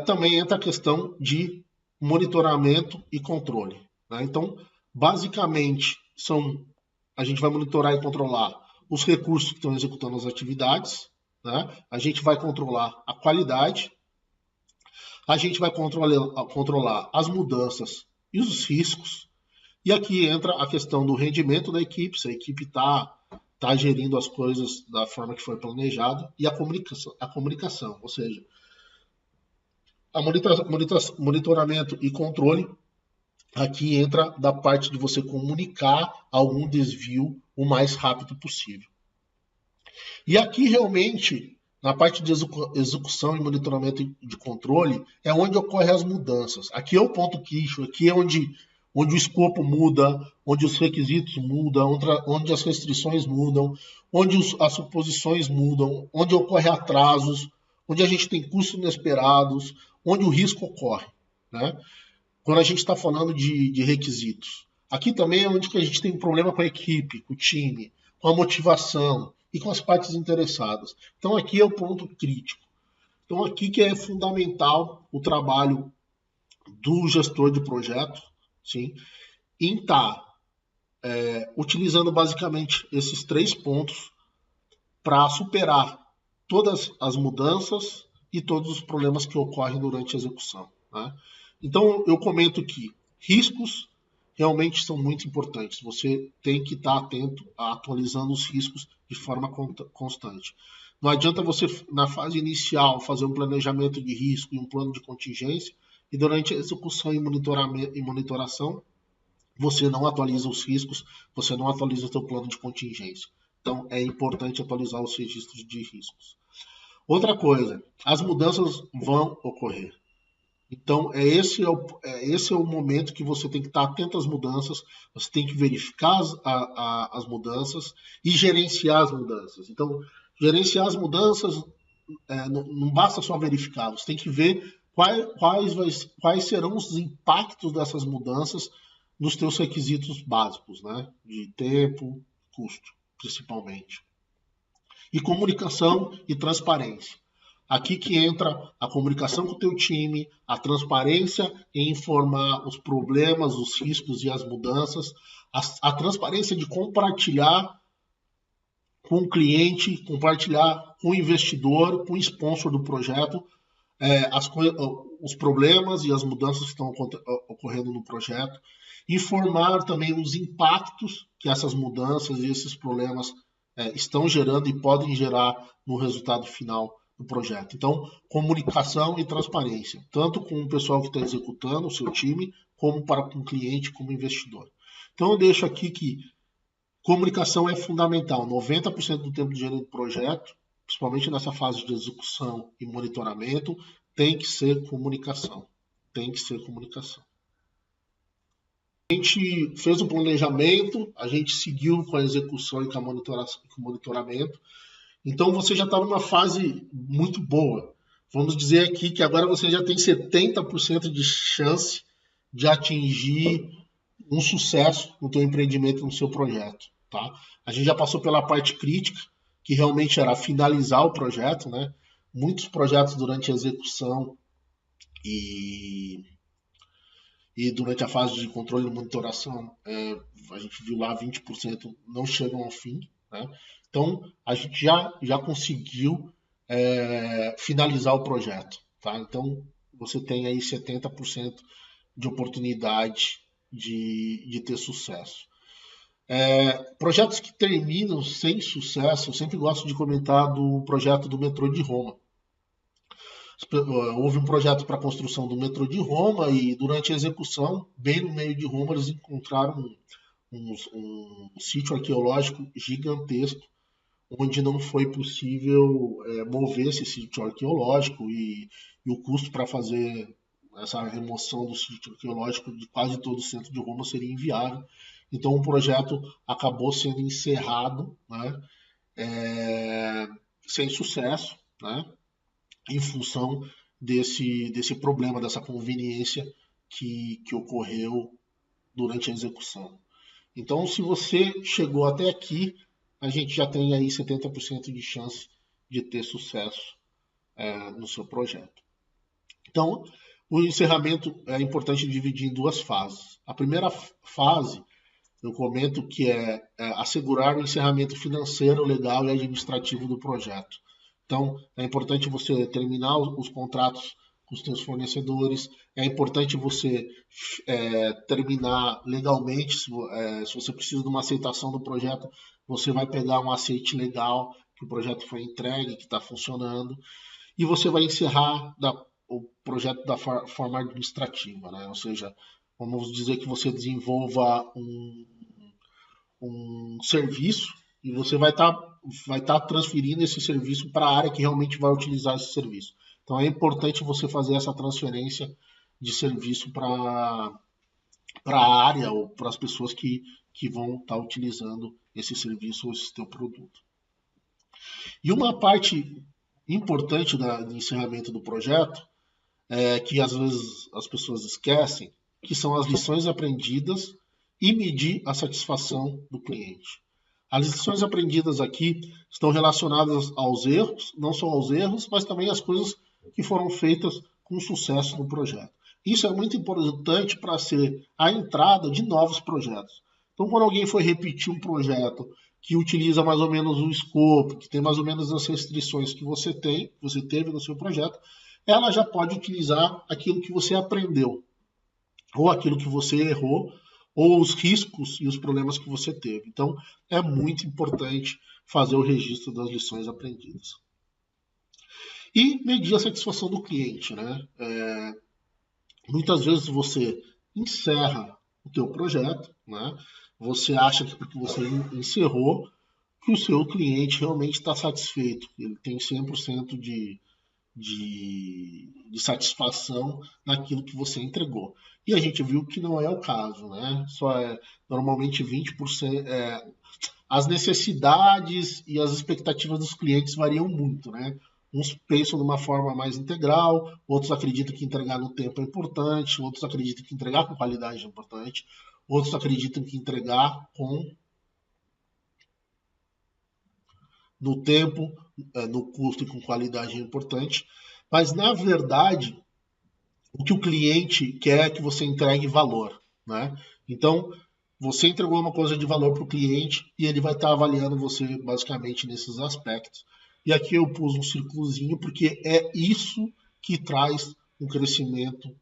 também entra a questão de monitoramento e controle, né? Então, basicamente, a gente vai monitorar e controlar os recursos que estão executando as atividades, né? A gente vai controlar a qualidade, a gente vai controlar as mudanças e os riscos, e aqui entra a questão do rendimento da equipe, se a equipe está gerindo as coisas da forma que foi planejado, e a comunicação, ou seja, monitoramento e controle. Aqui entra da parte de você comunicar algum desvio o mais rápido possível. E aqui realmente, na parte de execução e monitoramento de controle, é onde ocorrem as mudanças. Aqui é o ponto queixo, aqui é onde o escopo muda, onde os requisitos mudam, onde as restrições mudam, onde as suposições mudam, onde ocorrem atrasos, onde a gente tem custos inesperados, onde o risco ocorre, né? Quando a gente está falando de requisitos. Aqui também é onde que a gente tem um problema com a equipe, com o time, com a motivação e com as partes interessadas. Então aqui é o ponto crítico. Então aqui que é fundamental o trabalho do gestor de projeto, sim, em estar utilizando basicamente esses 3 pontos para superar todas as mudanças e todos os problemas que ocorrem durante a execução, né? Então, eu comento que riscos realmente são muito importantes. Você tem que estar atento a atualizando os riscos de forma constante. Não adianta você, na fase inicial, fazer um planejamento de risco e um plano de contingência, e durante a execução e monitoração, você não atualiza os riscos, você não atualiza o seu plano de contingência. Então, é importante atualizar os registros de riscos. Outra coisa, as mudanças vão ocorrer. Então, esse é o momento que você tem que estar atento às mudanças, você tem que verificar as mudanças e gerenciar as mudanças. Então, gerenciar as mudanças não basta só verificar, você tem que ver quais serão os impactos dessas mudanças nos teus requisitos básicos, né? De tempo, custo, principalmente. E comunicação e transparência. Aqui que entra a comunicação com o teu time, a transparência em informar os problemas, os riscos e as mudanças, a transparência de compartilhar com o cliente, compartilhar com o investidor, com o sponsor do projeto, os problemas e as mudanças que estão ocorrendo no projeto, informar também os impactos que essas mudanças e esses problemas estão gerando e podem gerar no resultado final do projeto. Então, comunicação e transparência, tanto com o pessoal que está executando, o seu time, como para com o cliente, como investidor. Então, eu deixo aqui que comunicação é fundamental. 90% do tempo de gênero do projeto, principalmente nessa fase de execução e monitoramento, tem que ser comunicação. Tem que ser comunicação. A gente fez o planejamento, a gente seguiu com a execução e com o monitoramento. Então você já está numa fase muito boa. Vamos dizer aqui que agora você já tem 70% de chance de atingir um sucesso no teu empreendimento, no seu projeto. Tá? A gente já passou pela parte crítica, que realmente era finalizar o projeto, né? Muitos projetos durante a execução e durante a fase de controle e monitoração, a gente viu lá 20% não chegam ao fim, né? Então, a gente já conseguiu finalizar o projeto, tá? Então, você tem aí 70% de oportunidade de ter sucesso. Projetos que terminam sem sucesso, eu sempre gosto de comentar do projeto do metrô de Roma. Houve um projeto para a construção do metrô de Roma e durante a execução, bem no meio de Roma, eles encontraram um sítio arqueológico gigantesco, onde não foi possível mover esse sítio arqueológico e o custo para fazer essa remoção do sítio arqueológico de quase todo o centro de Roma seria inviável. Então o projeto acabou sendo encerrado, né, sem sucesso, né, em função desse problema, dessa conveniência que ocorreu durante a execução. Então, se você chegou até aqui, a gente já tem aí 70% de chance de ter sucesso no seu projeto. Então, o encerramento é importante dividir em duas fases. A primeira fase, eu comento que é assegurar o encerramento financeiro, legal e administrativo do projeto. Então, é importante você terminar os contratos com os seus fornecedores, é importante você terminar legalmente, se você precisa de uma aceitação do projeto, você vai pegar um aceite legal, que o projeto foi entregue, que está funcionando, e você vai encerrar o projeto da forma administrativa, né? Ou seja, vamos dizer que você desenvolva um serviço e você vai estar transferindo esse serviço para a área que realmente vai utilizar esse serviço. Então é importante você fazer essa transferência de serviço para a área ou para as pessoas que vão estar utilizando esse serviço ou esse teu produto. E uma parte importante do encerramento do projeto, que às vezes as pessoas esquecem, que são as lições aprendidas e medir a satisfação do cliente. As lições aprendidas aqui estão relacionadas aos erros, não só aos erros, mas também às coisas que foram feitas com sucesso no projeto. Isso é muito importante para ser a entrada de novos projetos. Então, quando alguém for repetir um projeto que utiliza mais ou menos o escopo, que tem mais ou menos as restrições que você teve no seu projeto, ela já pode utilizar aquilo que você aprendeu, ou aquilo que você errou, ou os riscos e os problemas que você teve. Então, é muito importante fazer o registro das lições aprendidas. E medir a satisfação do cliente, né? Muitas vezes você encerra o teu projeto, né? Você acha que porque você encerrou, que o seu cliente realmente está satisfeito, ele tem 100% de satisfação naquilo que você entregou. E a gente viu que não é o caso, né? Só é normalmente 20%. As necessidades e as expectativas dos clientes variam muito, né? Uns pensam de uma forma mais integral, outros acreditam que entregar no tempo é importante, outros acreditam que entregar com qualidade é importante, outros acreditam que entregar no tempo, no custo e com qualidade é importante. Mas, na verdade, o que o cliente quer é que você entregue valor, né? Então, você entregou uma coisa de valor para o cliente e ele vai estar avaliando você basicamente nesses aspectos. E aqui eu pus um círculozinho porque é isso que traz um crescimento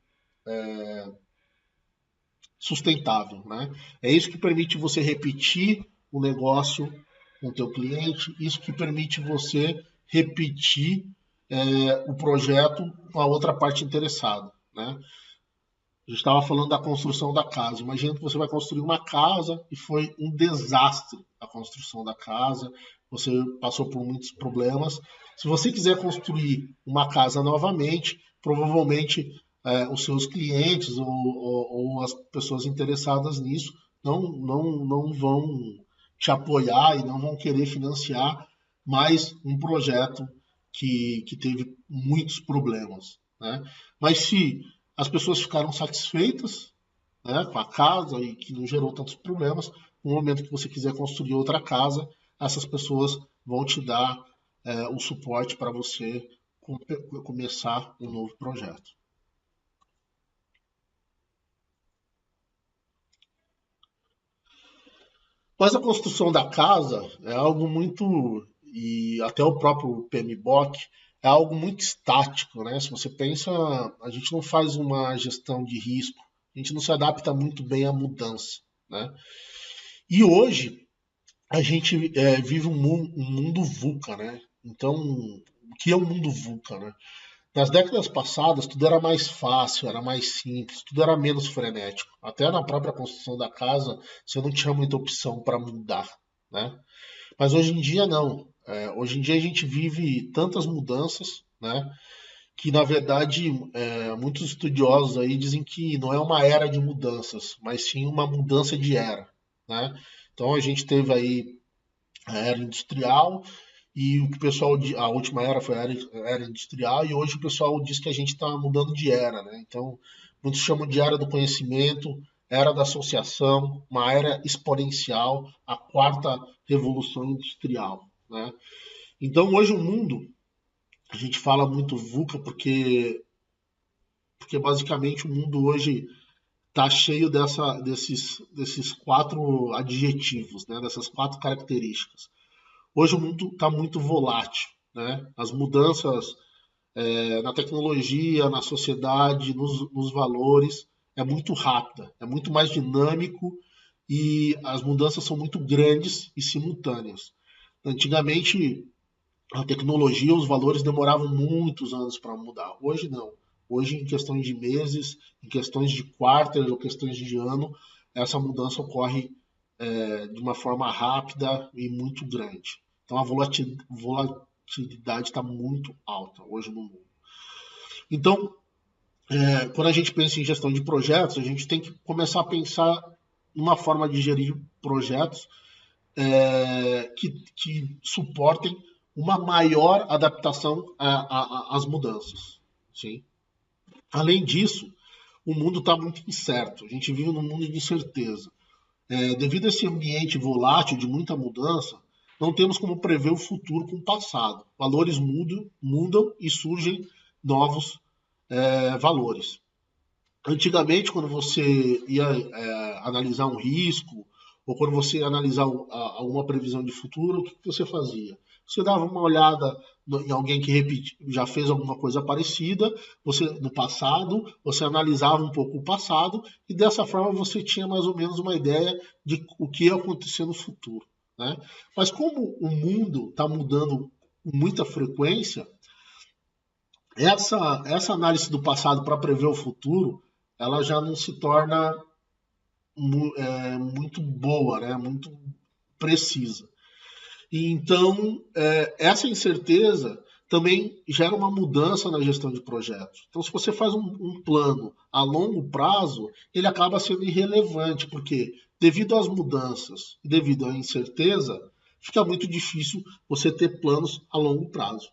sustentável, né? É isso que permite você repetir o negócio com o teu cliente, isso que permite você repetir o projeto com a outra parte interessada, né? A gente estava falando da construção da casa. Imagina que você vai construir uma casa e foi um desastre a construção da casa. Você passou por muitos problemas. Se você quiser construir uma casa novamente, provavelmente os seus clientes ou as pessoas interessadas nisso não vão te apoiar e não vão querer financiar mais um projeto que teve muitos problemas, né? Mas se as pessoas ficaram satisfeitas, né, com a casa e que não gerou tantos problemas, no momento que você quiser construir outra casa, essas pessoas vão te dar o suporte para você começar um novo projeto. Mas a construção da casa é algo muito, e até o próprio PMBOK, é algo muito estático, né? Se você pensa, a gente não faz uma gestão de risco, a gente não se adapta muito bem à mudança, né? E hoje a gente vive um mundo VUCA, né? Então, o que é o mundo VUCA, né? Nas décadas passadas, tudo era mais fácil, era mais simples, tudo era menos frenético. Até na própria construção da casa, você não tinha muita opção para mudar, né? Mas hoje em dia, não. Hoje em dia, a gente vive tantas mudanças, né? Que, na verdade, muitos estudiosos aí dizem que não é uma era de mudanças, mas sim uma mudança de era, né? Então, a gente teve aí a era industrial, e o que o pessoal, a última era foi a era industrial, e hoje o pessoal diz que a gente está mudando de era, né? Então, muitos chamam de era do conhecimento, era da associação, uma era exponencial, a quarta revolução industrial, né? Então, hoje o mundo, a gente fala muito VUCA porque basicamente o mundo hoje está cheio desses quatro adjetivos, né? Dessas quatro características. Hoje o mundo está muito volátil, né? As mudanças na tecnologia, na sociedade, nos valores, é muito rápida, é muito mais dinâmico e as mudanças são muito grandes e simultâneas. Antigamente, a tecnologia, os valores demoravam muitos anos para mudar. Hoje não. Hoje, em questões de meses, em questões de quartas ou questões de ano, essa mudança ocorre de uma forma rápida e muito grande. Então a volatilidade está muito alta hoje no mundo. Então, quando a gente pensa em gestão de projetos, a gente tem que começar a pensar numa forma de gerir projetos que suportem uma maior adaptação às mudanças. Sim? Além disso, o mundo está muito incerto. A gente vive num mundo de incerteza. Devido a esse ambiente volátil de muita mudança, não temos como prever o futuro com o passado. Valores mudam e surgem novos valores. Antigamente, quando você ia analisar um risco, ou quando você ia analisar alguma previsão de futuro, o que você fazia? Você dava uma olhada em alguém que já fez alguma coisa parecida no passado, você analisava um pouco o passado e dessa forma você tinha mais ou menos uma ideia de o que ia acontecer no futuro, né? Mas como o mundo está mudando com muita frequência, essa análise do passado para prever o futuro, ela já não se torna muito boa, né? Muito precisa. E então, essa incerteza também gera uma mudança na gestão de projetos. Então, se você faz um plano a longo prazo, ele acaba sendo irrelevante, porque devido às mudanças e devido à incerteza, fica muito difícil você ter planos a longo prazo.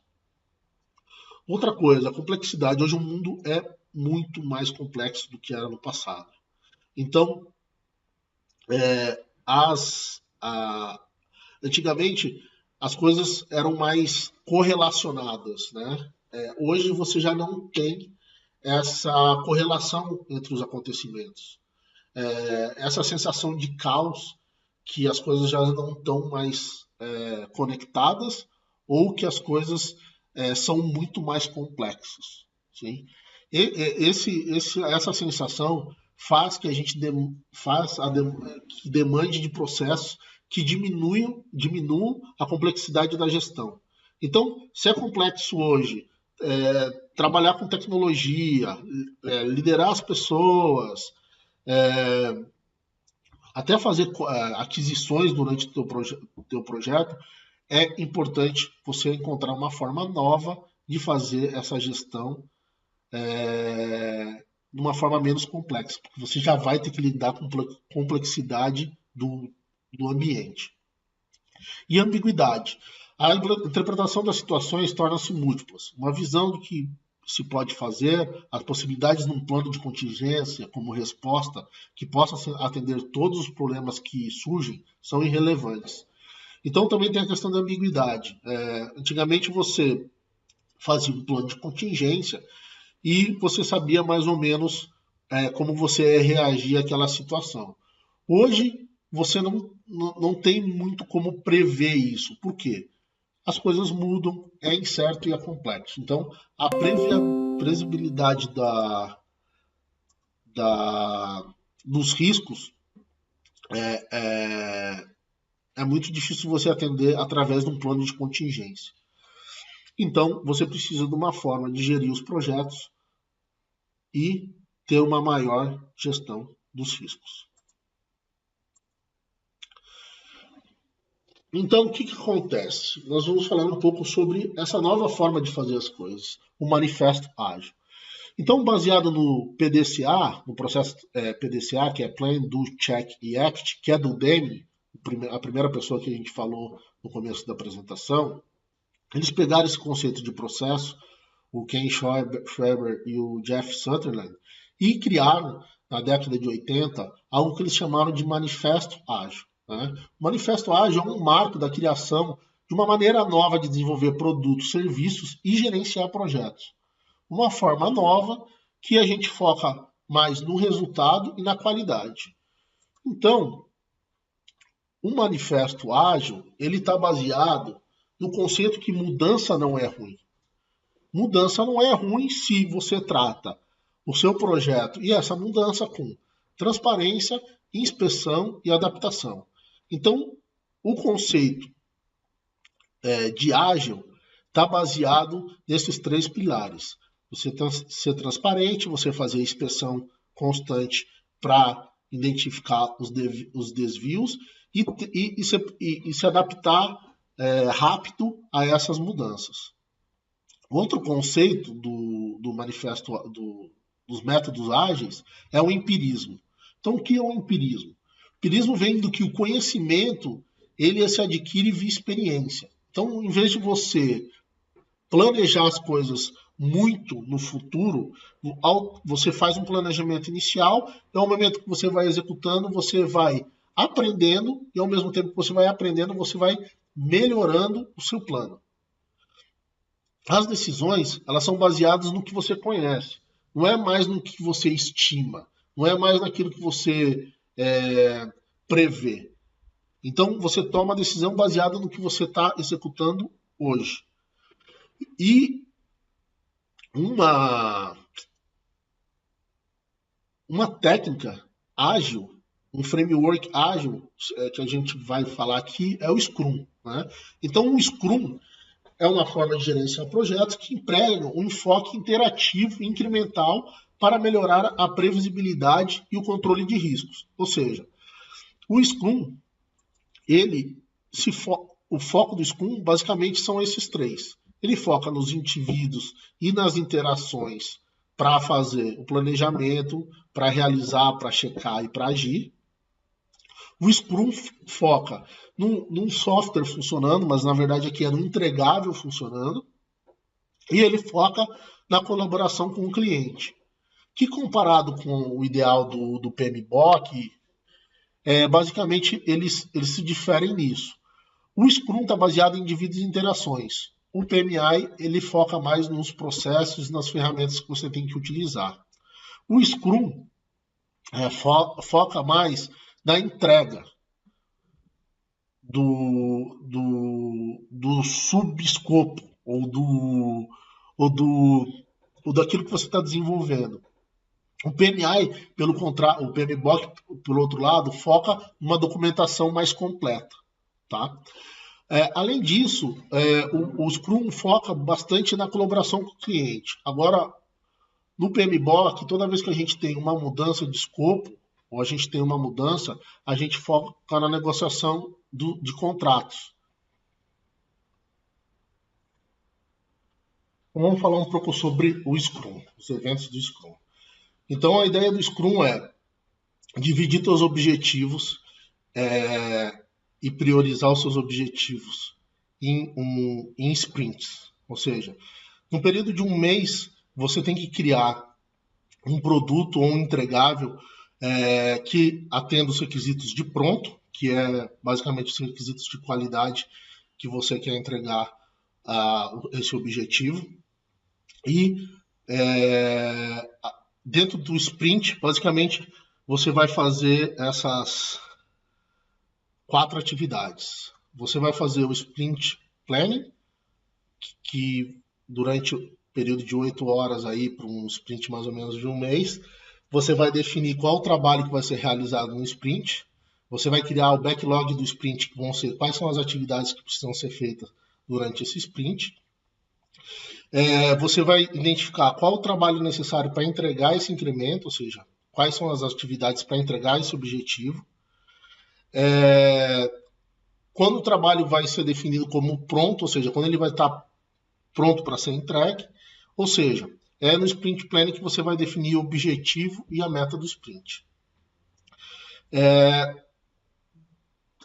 Outra coisa, a complexidade. Hoje o mundo é muito mais complexo do que era no passado. Então, antigamente as coisas eram mais correlacionadas, né? Hoje você já não tem essa correlação entre os acontecimentos. Essa sensação de caos, que as coisas já não estão mais conectadas ou que as coisas são muito mais complexas. Sim? Essa sensação faz que a gente que demande de processos que diminuam a complexidade da gestão. Então, se é complexo hoje trabalhar com tecnologia, liderar as pessoas, até fazer aquisições durante o teu projeto, é importante você encontrar uma forma nova de fazer essa gestão de uma forma menos complexa, porque você já vai ter que lidar com complexidade do ambiente. E ambiguidade. A interpretação das situações torna-se múltiplas. Uma visão do que se pode fazer, as possibilidades num plano de contingência como resposta que possa atender todos os problemas que surgem são irrelevantes. Então também tem a questão da ambiguidade. Antigamente você fazia um plano de contingência e você sabia mais ou menos como você ia reagir àquela situação. Hoje você não tem muito como prever isso. Por quê? As coisas mudam, é incerto e é complexo. Então, a previsibilidade dos riscos é muito difícil você atender através de um plano de contingência. Então, você precisa de uma forma de gerir os projetos e ter uma maior gestão dos riscos. Então, o que acontece? Nós vamos falar um pouco sobre essa nova forma de fazer as coisas, o Manifesto Ágil. Então, baseado no PDCA, no processo PDCA, que é Plan, Do, Check e Act, que é do Deming, a primeira pessoa que a gente falou no começo da apresentação, eles pegaram esse conceito de processo, o Ken Schreiber e o Jeff Sutherland, e criaram, na década de 80, algo que eles chamaram de Manifesto Ágil. Né? O Manifesto Ágil é um marco da criação de uma maneira nova de desenvolver produtos, serviços e gerenciar projetos. Uma forma nova que a gente foca mais no resultado e na qualidade. Então, o Manifesto Ágil ele está baseado no conceito que mudança não é ruim. Mudança não é ruim se você trata o seu projeto e essa mudança com transparência, inspeção e adaptação. Então, o conceito de ágil está baseado nesses 3 pilares. Você ser transparente, você fazer inspeção constante para identificar os desvios e se adaptar rápido a essas mudanças. Outro conceito do manifesto dos métodos ágeis é o empirismo. Então, o que é o empirismo? O empirismo vem do que o conhecimento ele se adquire via experiência. Então, em vez de você planejar as coisas muito no futuro, você faz um planejamento inicial, e ao momento que você vai executando, você vai aprendendo, e ao mesmo tempo que você vai aprendendo, você vai melhorando o seu plano. As decisões, elas são baseadas no que você conhece, não é mais no que você estima, não é mais naquilo que você prevê. Então, você toma a decisão baseada no que você está executando hoje. E uma técnica ágil, um framework ágil que a gente vai falar aqui é o Scrum. Né? Então, o Scrum é uma forma de gerenciar projetos que emprega um enfoque interativo e incremental para melhorar a previsibilidade e o controle de riscos. Ou seja, o Scrum ele o foco do Scrum basicamente são esses três. Ele foca nos indivíduos e nas interações para fazer o planejamento, para realizar, para checar e para agir. O Scrum foca num software funcionando, mas na verdade aqui é no entregável funcionando. E ele foca na colaboração com o cliente, que comparado com o ideal do PMBOK, basicamente eles se diferem nisso. O Scrum está baseado em indivíduos e interações. O PMI ele foca mais nos processos e nas ferramentas que você tem que utilizar. O Scrum foca mais na entrega do subescopo ou daquilo que você está desenvolvendo. O PMI, pelo contrário, o PMBOK, pelo outro lado, foca numa documentação mais completa. Tá? Além disso, o Scrum foca bastante na colaboração com o cliente. Agora, no PMBOK, toda vez que a gente tem uma mudança de escopo, ou a gente tem uma mudança, a gente foca na negociação de contratos. Então, vamos falar um pouco sobre o Scrum, os eventos do Scrum. Então, a ideia do Scrum é dividir seus objetivos e priorizar os seus objetivos em sprints. Ou seja, no período de um mês, você tem que criar um produto ou um entregável que atenda os requisitos de pronto, que é basicamente os requisitos de qualidade que você quer entregar esse objetivo. E dentro do sprint, basicamente, você vai fazer essas 4 atividades. Você vai fazer o sprint planning, que durante o período de 8 horas aí para um sprint mais ou menos de um mês, você vai definir qual o trabalho que vai ser realizado no sprint. Você vai criar o backlog do sprint, que vão ser quais são as atividades que precisam ser feitas durante esse sprint. Você vai identificar qual o trabalho necessário para entregar esse incremento, ou seja, quais são as atividades para entregar esse objetivo. Quando o trabalho vai ser definido como pronto, ou seja, quando ele vai estar pronto para ser entregue, ou seja, é no sprint planning que você vai definir o objetivo e a meta do sprint.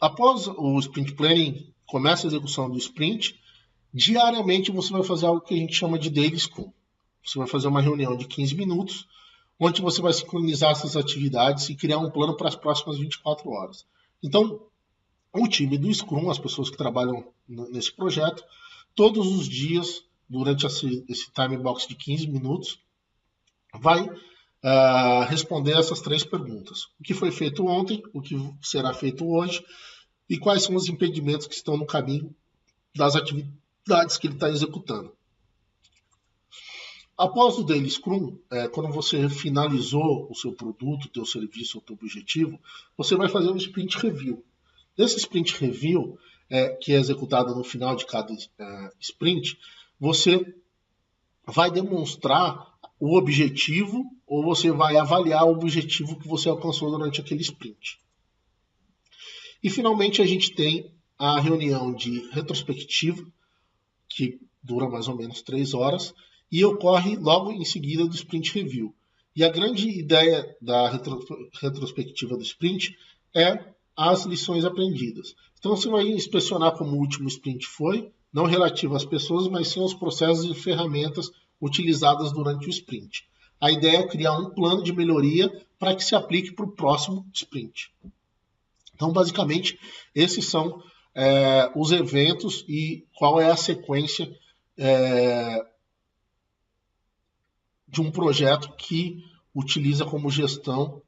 Após o sprint planning, começa a execução do sprint, diariamente você vai fazer algo que a gente chama de daily scrum. Você vai fazer uma reunião de 15 minutos, onde você vai sincronizar essas atividades e criar um plano para as próximas 24 horas. Então, o time do Scrum, as pessoas que trabalham nesse projeto, todos os dias, durante esse time box de 15 minutos, vai responder essas 3 perguntas. O que foi feito ontem, o que será feito hoje e quais são os impedimentos que estão no caminho das atividades que ele está executando. Após o Daily Scrum, quando você finalizou o seu produto, o teu serviço, o teu objetivo, você vai fazer um Sprint Review. Nesse Sprint Review, que é executado no final de cada sprint, você vai demonstrar o objetivo ou você vai avaliar o objetivo que você alcançou durante aquele sprint. E finalmente a gente tem a reunião de retrospectiva, que dura mais ou menos 3 horas, e ocorre logo em seguida do Sprint Review. E a grande ideia da retrospectiva do sprint é as lições aprendidas. Então você vai inspecionar como o último sprint foi, não relativo às pessoas, mas sim aos processos e ferramentas utilizadas durante o sprint. A ideia é criar um plano de melhoria para que se aplique para o próximo sprint. Então, basicamente, esses são os eventos e qual é a sequência de um projeto que utiliza como gestão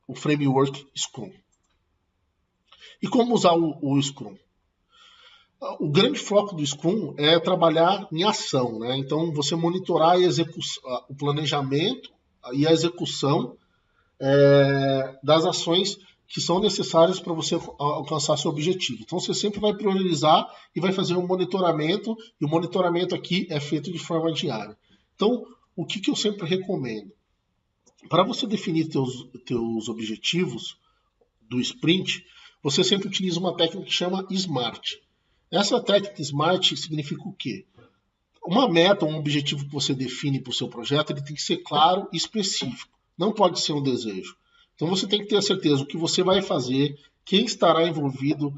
o framework Scrum. E como usar o Scrum? O grande foco do Scrum é trabalhar em ação, né? Então, você monitorar o planejamento e a execução das ações que são necessárias para você alcançar seu objetivo. Então, você sempre vai priorizar e vai fazer um monitoramento, e o monitoramento aqui é feito de forma diária. Então, o que eu sempre recomendo? Para você definir teus objetivos do sprint, você sempre utiliza uma técnica que chama SMART. Essa técnica SMART significa o quê? Uma meta, um objetivo que você define para o seu projeto, ele tem que ser claro e específico. Não pode ser um desejo. Então você tem que ter a certeza do que você vai fazer, quem estará envolvido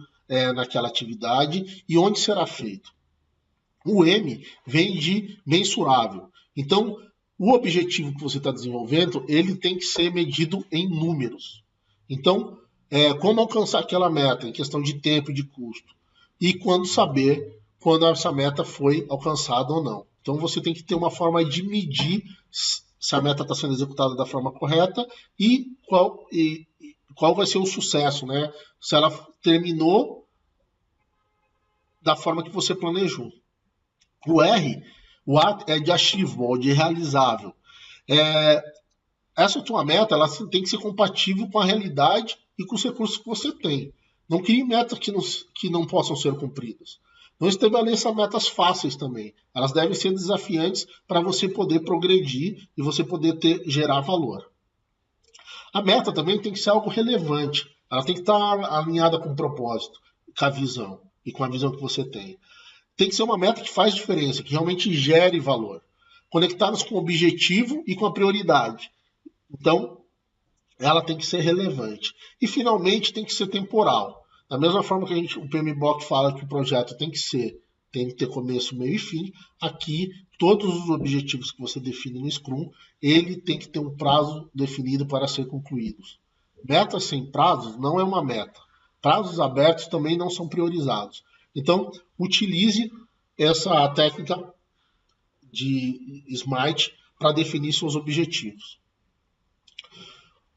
naquela atividade e onde será feito. O M vem de mensurável. Então, o objetivo que você está desenvolvendo, ele tem que ser medido em números. Então, como alcançar aquela meta em questão de tempo e de custo. E quando saber quando essa meta foi alcançada ou não. Então, você tem que ter uma forma de medir se a meta está sendo executada da forma correta e qual vai ser o sucesso, né? Se ela terminou da forma que você planejou. O R, o A é de achievable, de realizável. Essa tua meta ela tem que ser compatível com a realidade e com os recursos que você tem. Não crie metas que não possam ser cumpridas. Não estabeleça metas fáceis também. Elas devem ser desafiantes para você poder progredir e você poder gerar valor. A meta também tem que ser algo relevante. Ela tem que estar alinhada com o propósito, com a visão e com a visão que você tem. Tem que ser uma meta que faz diferença, que realmente gere valor. Conectadas com o objetivo e com a prioridade. Então, ela tem que ser relevante. E, finalmente, tem que ser temporal. Da mesma forma que o PMBOK fala que o projeto tem que ter começo, meio e fim, aqui, todos os objetivos que você define no Scrum, ele tem que ter um prazo definido para ser concluídos. Metas sem prazos não é uma meta. Prazos abertos também não são priorizados. Então, utilize essa técnica de SMART para definir seus objetivos.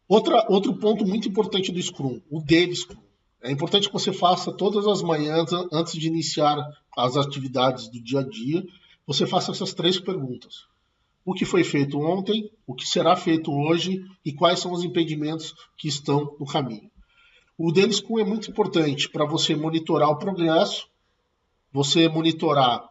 Outro ponto muito importante do Scrum, o Daily Scrum. É importante que você faça todas as manhãs, antes de iniciar as atividades do dia a dia, você faça essas 3 perguntas. O que foi feito ontem, o que será feito hoje e quais são os impedimentos que estão no caminho. O Daily Scrum é muito importante para você monitorar o progresso, você monitorar,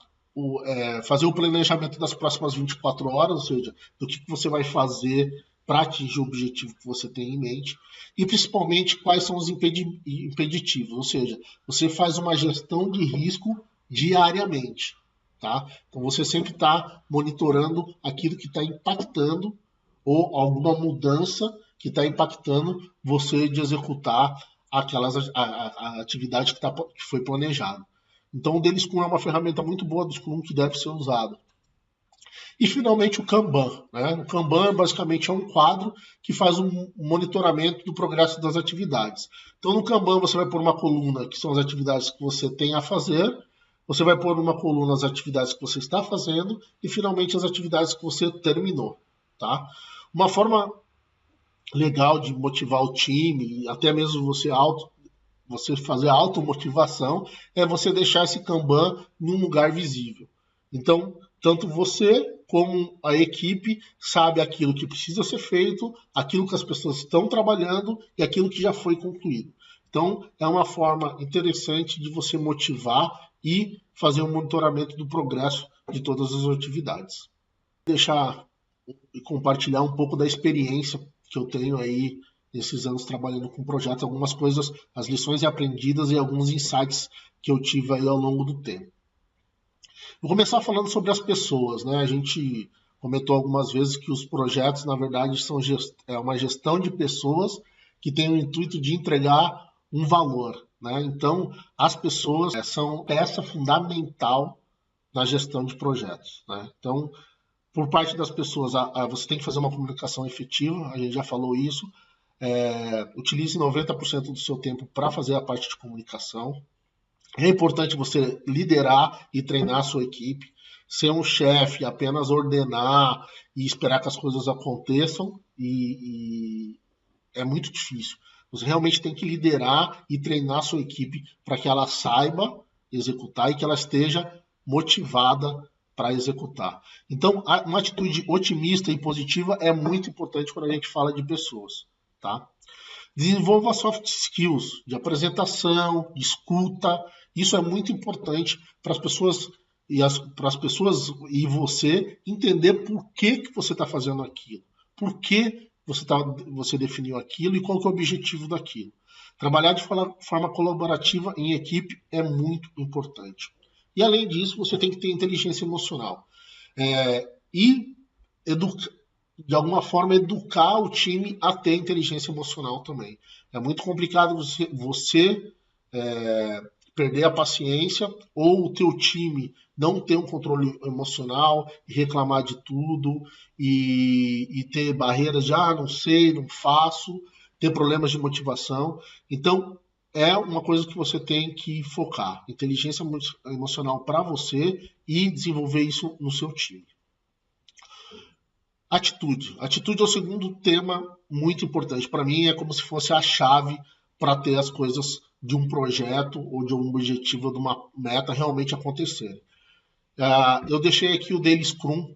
fazer o planejamento das próximas 24 horas, ou seja, do que você vai fazer para atingir o objetivo que você tem em mente, e principalmente quais são os impeditivos, ou seja, você faz uma gestão de risco diariamente. Tá? Então você sempre está monitorando aquilo que está impactando ou alguma mudança que está impactando você de executar a atividade que foi planejada. Então o Daily Scrum é uma ferramenta muito boa do Scrum que deve ser usada. E finalmente o Kanban. Né? O Kanban basicamente é um quadro que faz um monitoramento do progresso das atividades. Então no Kanban você vai pôr uma coluna que são as atividades que você tem a fazer, você vai pôr numa coluna as atividades que você está fazendo e finalmente as atividades que você terminou. Tá? Uma forma legal de motivar o time, até mesmo você fazer automotivação, é você deixar esse Kanban num lugar visível. Então, tanto você como a equipe sabe aquilo que precisa ser feito, aquilo que as pessoas estão trabalhando e aquilo que já foi concluído. Então, é uma forma interessante de você motivar e fazer um monitoramento do progresso de todas as atividades. Vou deixar e compartilhar um pouco da experiência que eu tenho aí nesses anos trabalhando com projetos, algumas coisas, as lições aprendidas e alguns insights que eu tive aí ao longo do tempo. Vou começar falando sobre as pessoas, né? A gente comentou algumas vezes que os projetos, na verdade, são uma gestão de pessoas que tem o intuito de entregar um valor, né? Então, as pessoas são peça fundamental na gestão de projetos, né? Então, por parte das pessoas, você tem que fazer uma comunicação efetiva, a gente já falou isso. Utilize 90% do seu tempo para fazer a parte de comunicação. É importante você liderar e treinar a sua equipe. Ser um chefe, apenas ordenar e esperar que as coisas aconteçam é muito difícil. Você realmente tem que liderar e treinar a sua equipe para que ela saiba executar e que ela esteja motivada para executar. Então, uma atitude otimista e positiva é muito importante quando a gente fala de pessoas. Tá? Desenvolva soft skills de apresentação, de escuta. Isso é muito importante para as pessoas e você entender por que você está fazendo aquilo, por que você definiu aquilo e qual que é o objetivo daquilo. Trabalhar de forma colaborativa em equipe é muito importante. E além disso, você tem que ter inteligência emocional. E de alguma forma educar o time a ter inteligência emocional também. É muito complicado você perder a paciência ou o teu time não ter um controle emocional e reclamar de tudo e ter barreiras de não sei, não faço, ter problemas de motivação. Então, é uma coisa que você tem que focar. Inteligência emocional para você e desenvolver isso no seu time. Atitude. Atitude é o segundo tema muito importante. Para mim, é como se fosse a chave para ter as coisas de um projeto ou de um objetivo, ou de uma meta realmente acontecerem. Eu deixei aqui o Daily Scrum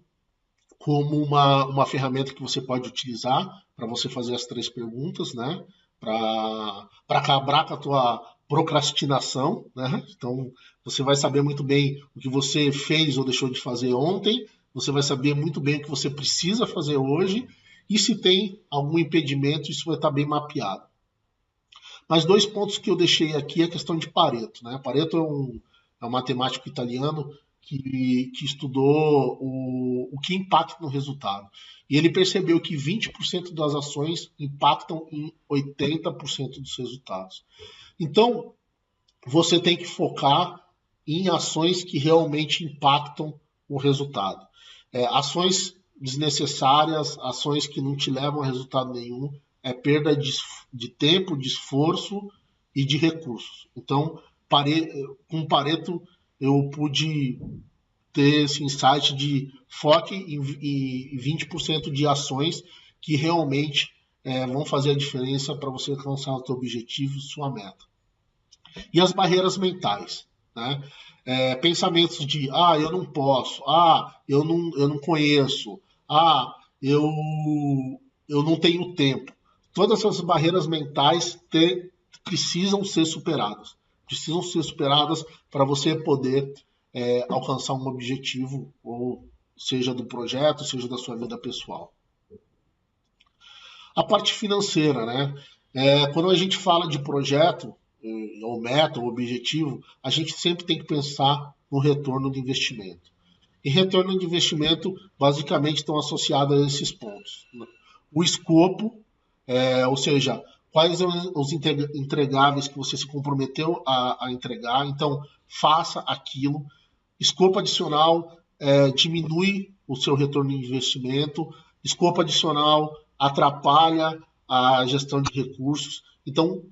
como uma ferramenta que você pode utilizar para você fazer as 3 perguntas, né? Para acabar com a tua procrastinação, né? Então, você vai saber muito bem o que você fez ou deixou de fazer ontem, você vai saber muito bem o que você precisa fazer hoje, e se tem algum impedimento, isso vai estar bem mapeado. Mas 2 pontos que eu deixei aqui é a questão de Pareto, né? Pareto é um matemático italiano que estudou o que impacta no resultado. E ele percebeu que 20% das ações impactam em 80% dos resultados. Então, você tem que focar em ações que realmente impactam o resultado. Ações desnecessárias, ações que não te levam a resultado nenhum, é perda de tempo, de esforço e de recursos. Então, com Pareto, eu pude ter esse insight de foque em 20% de ações que realmente vão fazer a diferença para você alcançar o seu objetivo, sua meta. E as barreiras mentais, né? Pensamentos de eu não posso, eu não conheço, eu não tenho tempo. Todas essas barreiras mentais precisam ser superadas. Precisam ser superadas para você poder alcançar um objetivo, ou seja do projeto, seja da sua vida pessoal. A parte financeira, né? Quando a gente fala de projeto, ou meta, ou objetivo, a gente sempre tem que pensar no retorno do investimento. E retorno de investimento, basicamente, estão associados a esses pontos. O escopo, ou seja, quais são os entregáveis que você se comprometeu a entregar, então faça aquilo. Escopo adicional diminui o seu retorno de investimento, escopo adicional atrapalha a gestão de recursos, então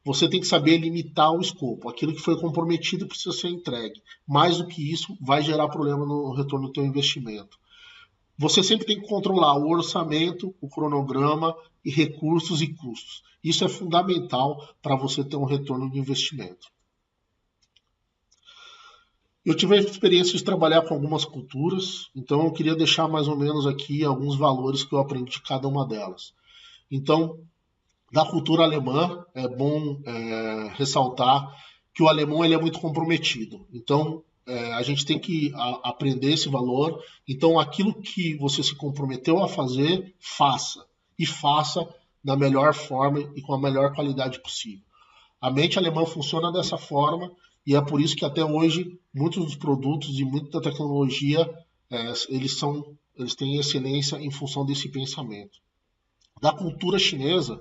você tem que saber limitar o escopo. Aquilo que foi comprometido precisa ser entregue. Mais do que isso, vai gerar problema no retorno do seu investimento. Você sempre tem que controlar o orçamento, o cronograma e recursos e custos. Isso é fundamental para você ter um retorno de investimento. Eu tive a experiência de trabalhar com algumas culturas, então eu queria deixar mais ou menos aqui alguns valores que eu aprendi de cada uma delas. Então, da cultura alemã, é bom ressaltar que o alemão ele é muito comprometido. Então, a gente tem que aprender esse valor. Então, aquilo que você se comprometeu a fazer, faça. E faça da melhor forma e com a melhor qualidade possível. A mente alemã funciona dessa forma e é por isso que até hoje muitos dos produtos e muita da tecnologia eles têm excelência em função desse pensamento. Da cultura chinesa,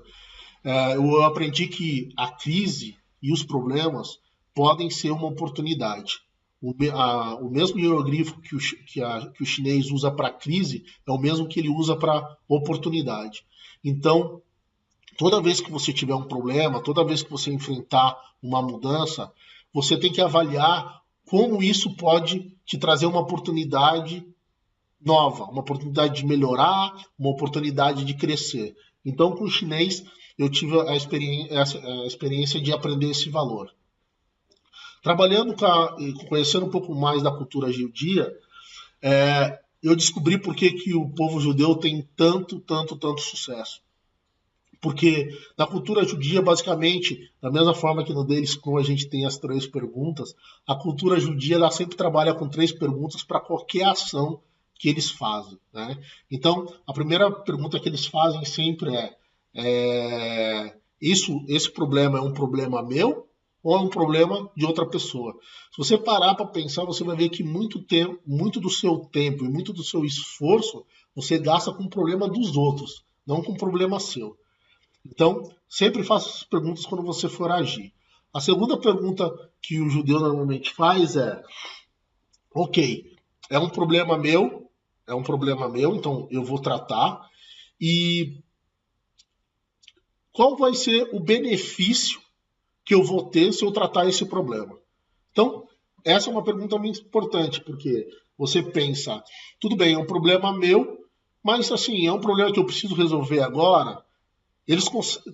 eu aprendi que a crise e os problemas podem ser uma oportunidade. O mesmo hieroglifo que o chinês usa para crise é o mesmo que ele usa para oportunidade. Então, toda vez que você tiver um problema, toda vez que você enfrentar uma mudança, você tem que avaliar como isso pode te trazer uma oportunidade nova, uma oportunidade de melhorar, uma oportunidade de crescer. Então, com o chinês, eu tive a experiência de aprender esse valor. Trabalhando conhecendo um pouco mais da cultura judia, eu descobri por que o povo judeu tem tanto sucesso. Porque na cultura judia, basicamente, da mesma forma que no Daily Scrum a gente tem as 3 perguntas, a cultura judia ela sempre trabalha com 3 perguntas para qualquer ação que eles fazem, né? Então, a primeira pergunta que eles fazem sempre esse problema é um problema meu ou é um problema de outra pessoa? Se você parar para pensar, você vai ver que muito do seu tempo e muito do seu esforço você gasta com o problema dos outros, não com o problema seu. Então, sempre faça essas perguntas quando você for agir. A segunda pergunta que o judeu normalmente faz é: ok, é um problema meu, então eu vou tratar. E qual vai ser o benefício que eu vou ter se eu tratar esse problema? Então, essa é uma pergunta muito importante, porque você pensa, tudo bem, é um problema meu, mas assim, é um problema que eu preciso resolver agora.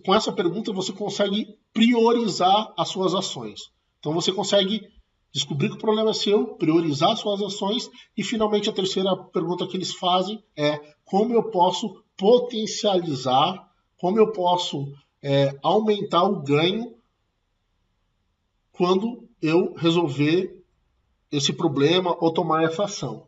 Com essa pergunta você consegue priorizar as suas ações. Então você consegue descobrir que o problema é seu, priorizar as suas ações e finalmente a terceira pergunta que eles fazem é como eu posso potencializar, como eu posso aumentar o ganho quando eu resolver esse problema ou tomar essa ação.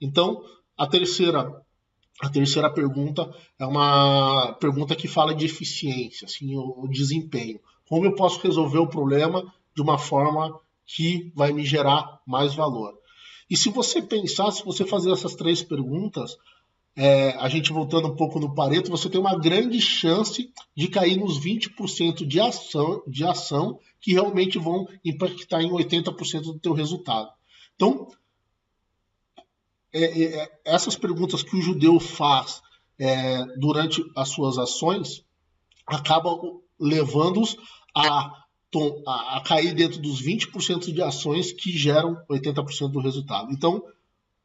Então, a terceira pergunta é uma pergunta que fala de eficiência, assim, o desempenho. Como eu posso resolver o problema de uma forma que vai me gerar mais valor? E se você pensar, se você fazer essas três perguntas, a gente voltando um pouco no Pareto, você tem uma grande chance de cair nos 20% de ação que realmente vão impactar em 80% do teu resultado. Então, essas perguntas que o judeu faz durante as suas ações acabam levando-os a cair dentro dos 20% de ações que geram 80% do resultado. Então,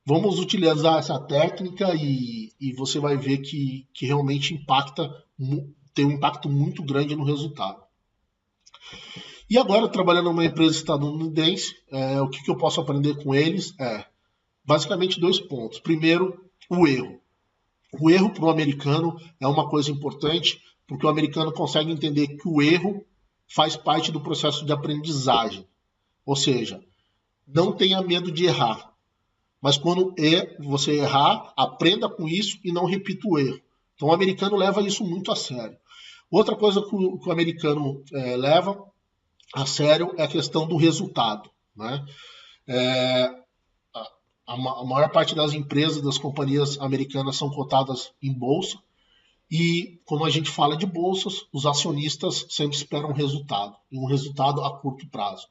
vamos utilizar essa técnica e você vai ver que realmente tem um impacto muito grande no resultado. E agora, trabalhando numa empresa estadunidense, o que eu posso aprender com eles basicamente 2 pontos. Primeiro, o erro. O erro para o americano é uma coisa importante, porque o americano consegue entender que o erro faz parte do processo de aprendizagem. Ou seja, não tenha medo de errar. Mas quando você errar, aprenda com isso e não repita o erro. Então o americano leva isso muito a sério. Outra coisa que o americano leva a sério é a questão do resultado. Né? A maior parte das empresas, das companhias americanas são cotadas em bolsa e, como a gente fala de bolsas, os acionistas sempre esperam um resultado, e um resultado a curto prazo.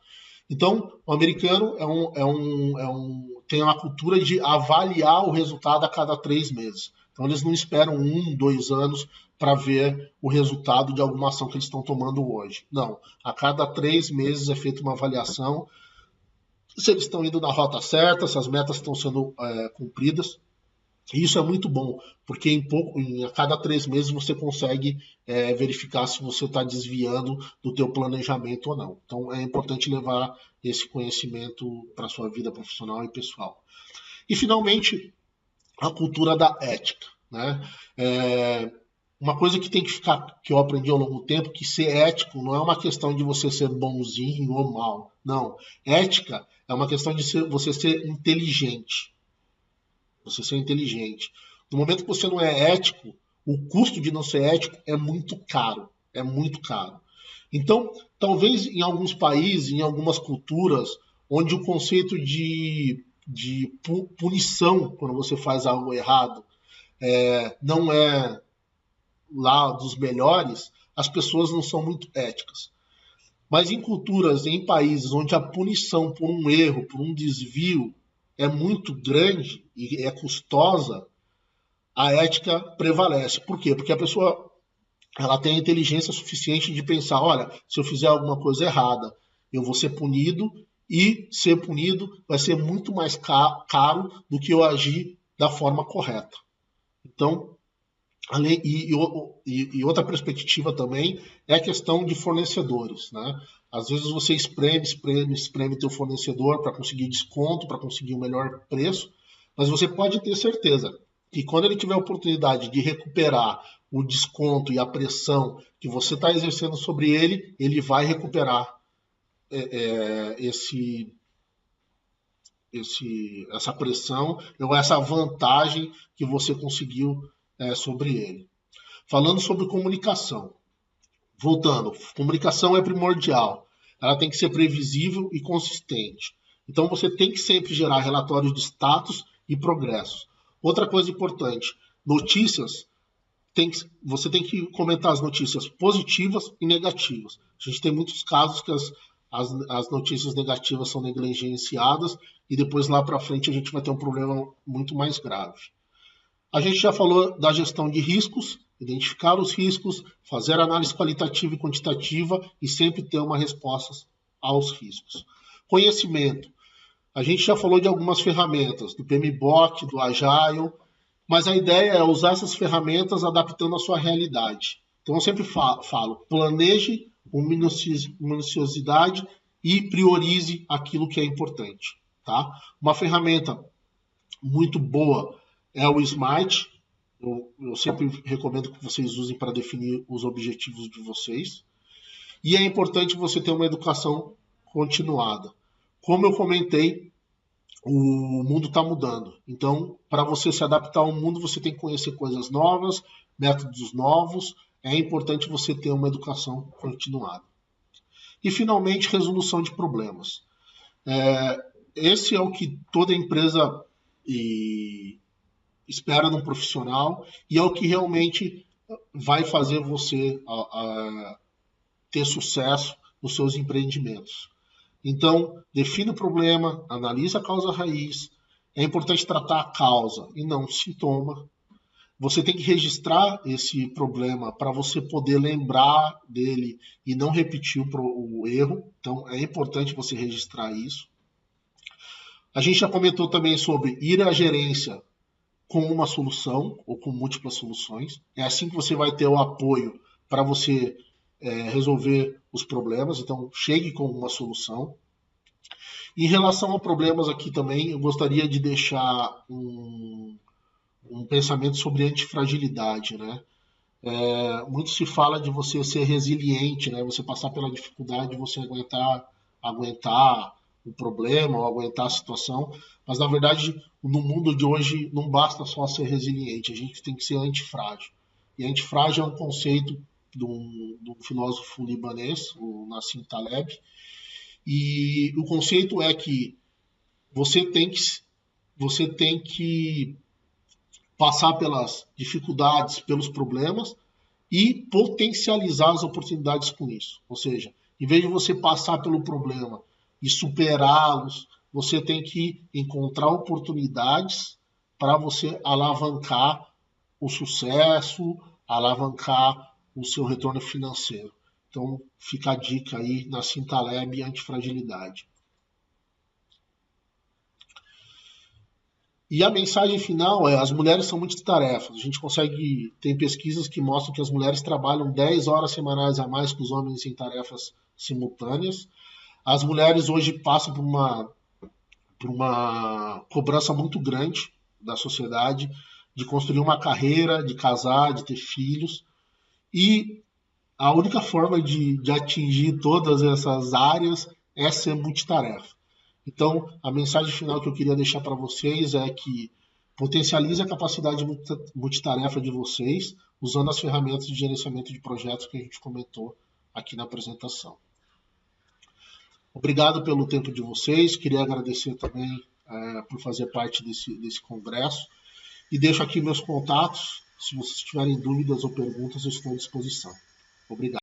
Então, o americano tem uma cultura de avaliar o resultado a cada 3 meses. Então, eles não esperam 1, 2 anos para ver o resultado de alguma ação que eles estão tomando hoje. Não, a cada 3 meses é feita uma avaliação se eles estão indo na rota certa, se as metas estão sendo cumpridas. E isso é muito bom, porque a cada 3 meses você consegue verificar se você está desviando do teu planejamento ou não. Então é importante levar esse conhecimento para a sua vida profissional e pessoal. E finalmente, a cultura da ética. Né? Uma coisa que eu aprendi ao longo do tempo, que ser ético não é uma questão de você ser bonzinho ou mal. Não. Ética é uma questão de você ser inteligente. Você ser inteligente. No momento que você não é ético, o custo de não ser ético é muito caro. É muito caro. Então, talvez em alguns países, em algumas culturas, onde o conceito de punição quando você faz algo errado não é lá dos melhores, as pessoas não são muito éticas. Mas em culturas, em países onde a punição por um erro, por um desvio é muito grande e é custosa, a ética prevalece. Por quê? Porque a pessoa ela tem a inteligência suficiente de pensar, olha, se eu fizer alguma coisa errada, eu vou ser punido e ser punido vai ser muito mais caro do que eu agir da forma correta. Então, e outra perspectiva também é a questão de fornecedores. Né? Às vezes você espreme teu fornecedor para conseguir desconto, para conseguir um melhor preço, mas você pode ter certeza que quando ele tiver a oportunidade de recuperar o desconto e a pressão que você está exercendo sobre ele, ele vai recuperar essa pressão ou essa vantagem que você conseguiu sobre ele. Falando sobre comunicação. voltando, comunicação é primordial. Ela tem que ser previsível e consistente. Então você tem que sempre gerar relatórios de status e progressos. Outra coisa importante, notícias, você tem que comentar as notícias positivas e negativas. A gente tem muitos casos que as notícias negativas são negligenciadas e depois lá para frente a gente vai ter um problema muito mais grave. A gente já falou da gestão de riscos, identificar os riscos, fazer análise qualitativa e quantitativa e sempre ter uma resposta aos riscos. Conhecimento. A gente já falou de algumas ferramentas, do PMBOK, do Agile, mas a ideia é usar essas ferramentas adaptando a sua realidade. Então eu sempre falo, planeje com minuciosidade e priorize aquilo que é importante. Tá? Uma ferramenta muito boa é o SMART. Eu sempre recomendo que vocês usem para definir os objetivos de vocês. E é importante você ter uma educação continuada. Como eu comentei, o mundo está mudando. Então, para você se adaptar ao mundo, você tem que conhecer coisas novas, métodos novos. É importante você ter uma educação continuada. E, finalmente, resolução de problemas. Esse é o que toda empresa espera num profissional e é o que realmente vai fazer você ter sucesso nos seus empreendimentos. Então, define o problema, analisa a causa raiz. É importante tratar a causa e não o sintoma. Você tem que registrar esse problema para você poder lembrar dele e não repetir o erro. Então, é importante você registrar isso. A gente já comentou também sobre ir à gerência com uma solução ou com múltiplas soluções. É assim que você vai ter o apoio para você resolver os problemas. Então, chegue com uma solução. Em relação a problemas aqui também, eu gostaria de deixar um pensamento sobre antifragilidade, né? Muito se fala de você ser resiliente, né? Você passar pela dificuldade, você aguentar o problema ou aguentar a situação, mas na verdade no mundo de hoje não basta só ser resiliente, a gente tem que ser antifrágil. E antifrágil é um conceito de um filósofo libanês, o Nassim Taleb, e o conceito é que você tem que passar pelas dificuldades, pelos problemas e potencializar as oportunidades com isso. Ou seja, em vez de você passar pelo problema e superá-los, você tem que encontrar oportunidades para você alavancar o sucesso, alavancar o seu retorno financeiro. Então, fica a dica aí na Cintaleb antifragilidade. E a mensagem final é: as mulheres são multitarefas. A gente tem pesquisas que mostram que as mulheres trabalham 10 horas semanais a mais que os homens em tarefas simultâneas. As mulheres hoje passam por uma cobrança muito grande da sociedade de construir uma carreira, de casar, de ter filhos. E a única forma de atingir todas essas áreas é ser multitarefa. Então, a mensagem final que eu queria deixar para vocês é que potencialize a capacidade multitarefa de vocês usando as ferramentas de gerenciamento de projetos que a gente comentou aqui na apresentação. Obrigado pelo tempo de vocês. Queria agradecer também por fazer parte desse congresso. E deixo aqui meus contatos. Se vocês tiverem dúvidas ou perguntas, eu estou à disposição. Obrigado.